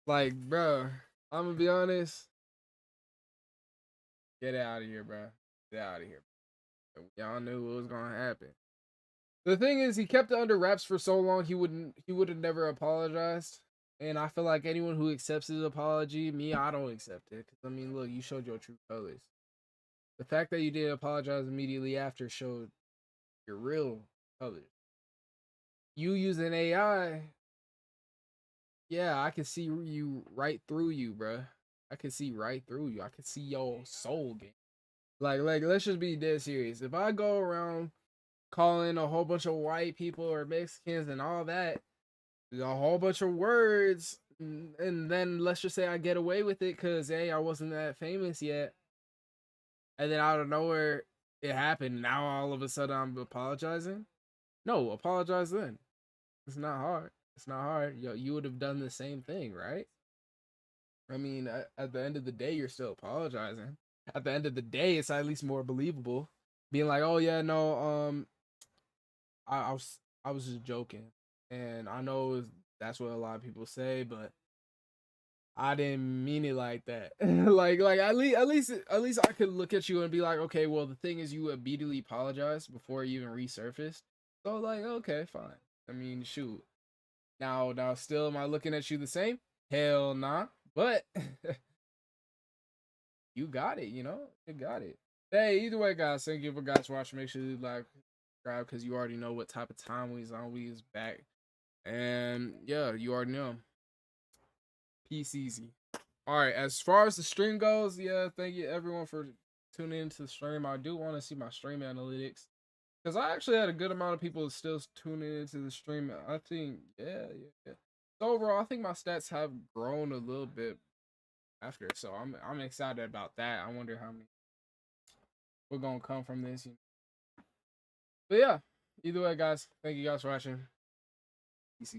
Like, bro, I'm gonna be honest. Get out of here, bro. Get out of here. Y'all knew what was gonna happen. The thing is, he kept it under wraps for so long, he would have never apologized. And I feel like anyone who accepts his apology, I don't accept it. Cause I mean, look, you showed your true colors. The fact that you didn't apologize immediately after showed your real colors. You using AI, yeah, I can see you right through you, bruh. I can see right through you. I can see your soul game. Like, let's just be dead serious. If I go around calling a whole bunch of white people or Mexicans and all that, a whole bunch of words, and then let's just say I get away with it because, hey, I wasn't that famous yet. And then out of nowhere, it happened. Now all of a sudden I'm apologizing? No, apologize then. It's not hard. It's not hard. Yo, you would have done the same thing, right? I mean, at the end of the day, you're still apologizing. At the end of the day, it's at least more believable. Being like, oh yeah, no, I was just joking, and I know that's what a lot of people say, but I didn't mean it like that. like at least I could look at you and be like, okay, well the thing is you immediately apologized before you even resurfaced. So like, okay, fine. I mean, shoot. Now still am I looking at you the same? Hell nah. But you got it, you know? You got it. Hey, either way, guys, thank you for guys watching. Make sure you like, subscribe, because you already know what type of time we is on. We is back And yeah, you already know. Peace easy. All right, as far as the stream goes, yeah, thank you everyone for tuning into the stream. I do want to see my stream analytics because I actually had a good amount of people still tuning into the stream. I think, yeah. So overall, I think my stats have grown a little bit after, so I'm excited about that. I wonder how many we're gonna come from this. But yeah, either way, guys, thank you guys for watching. Peace.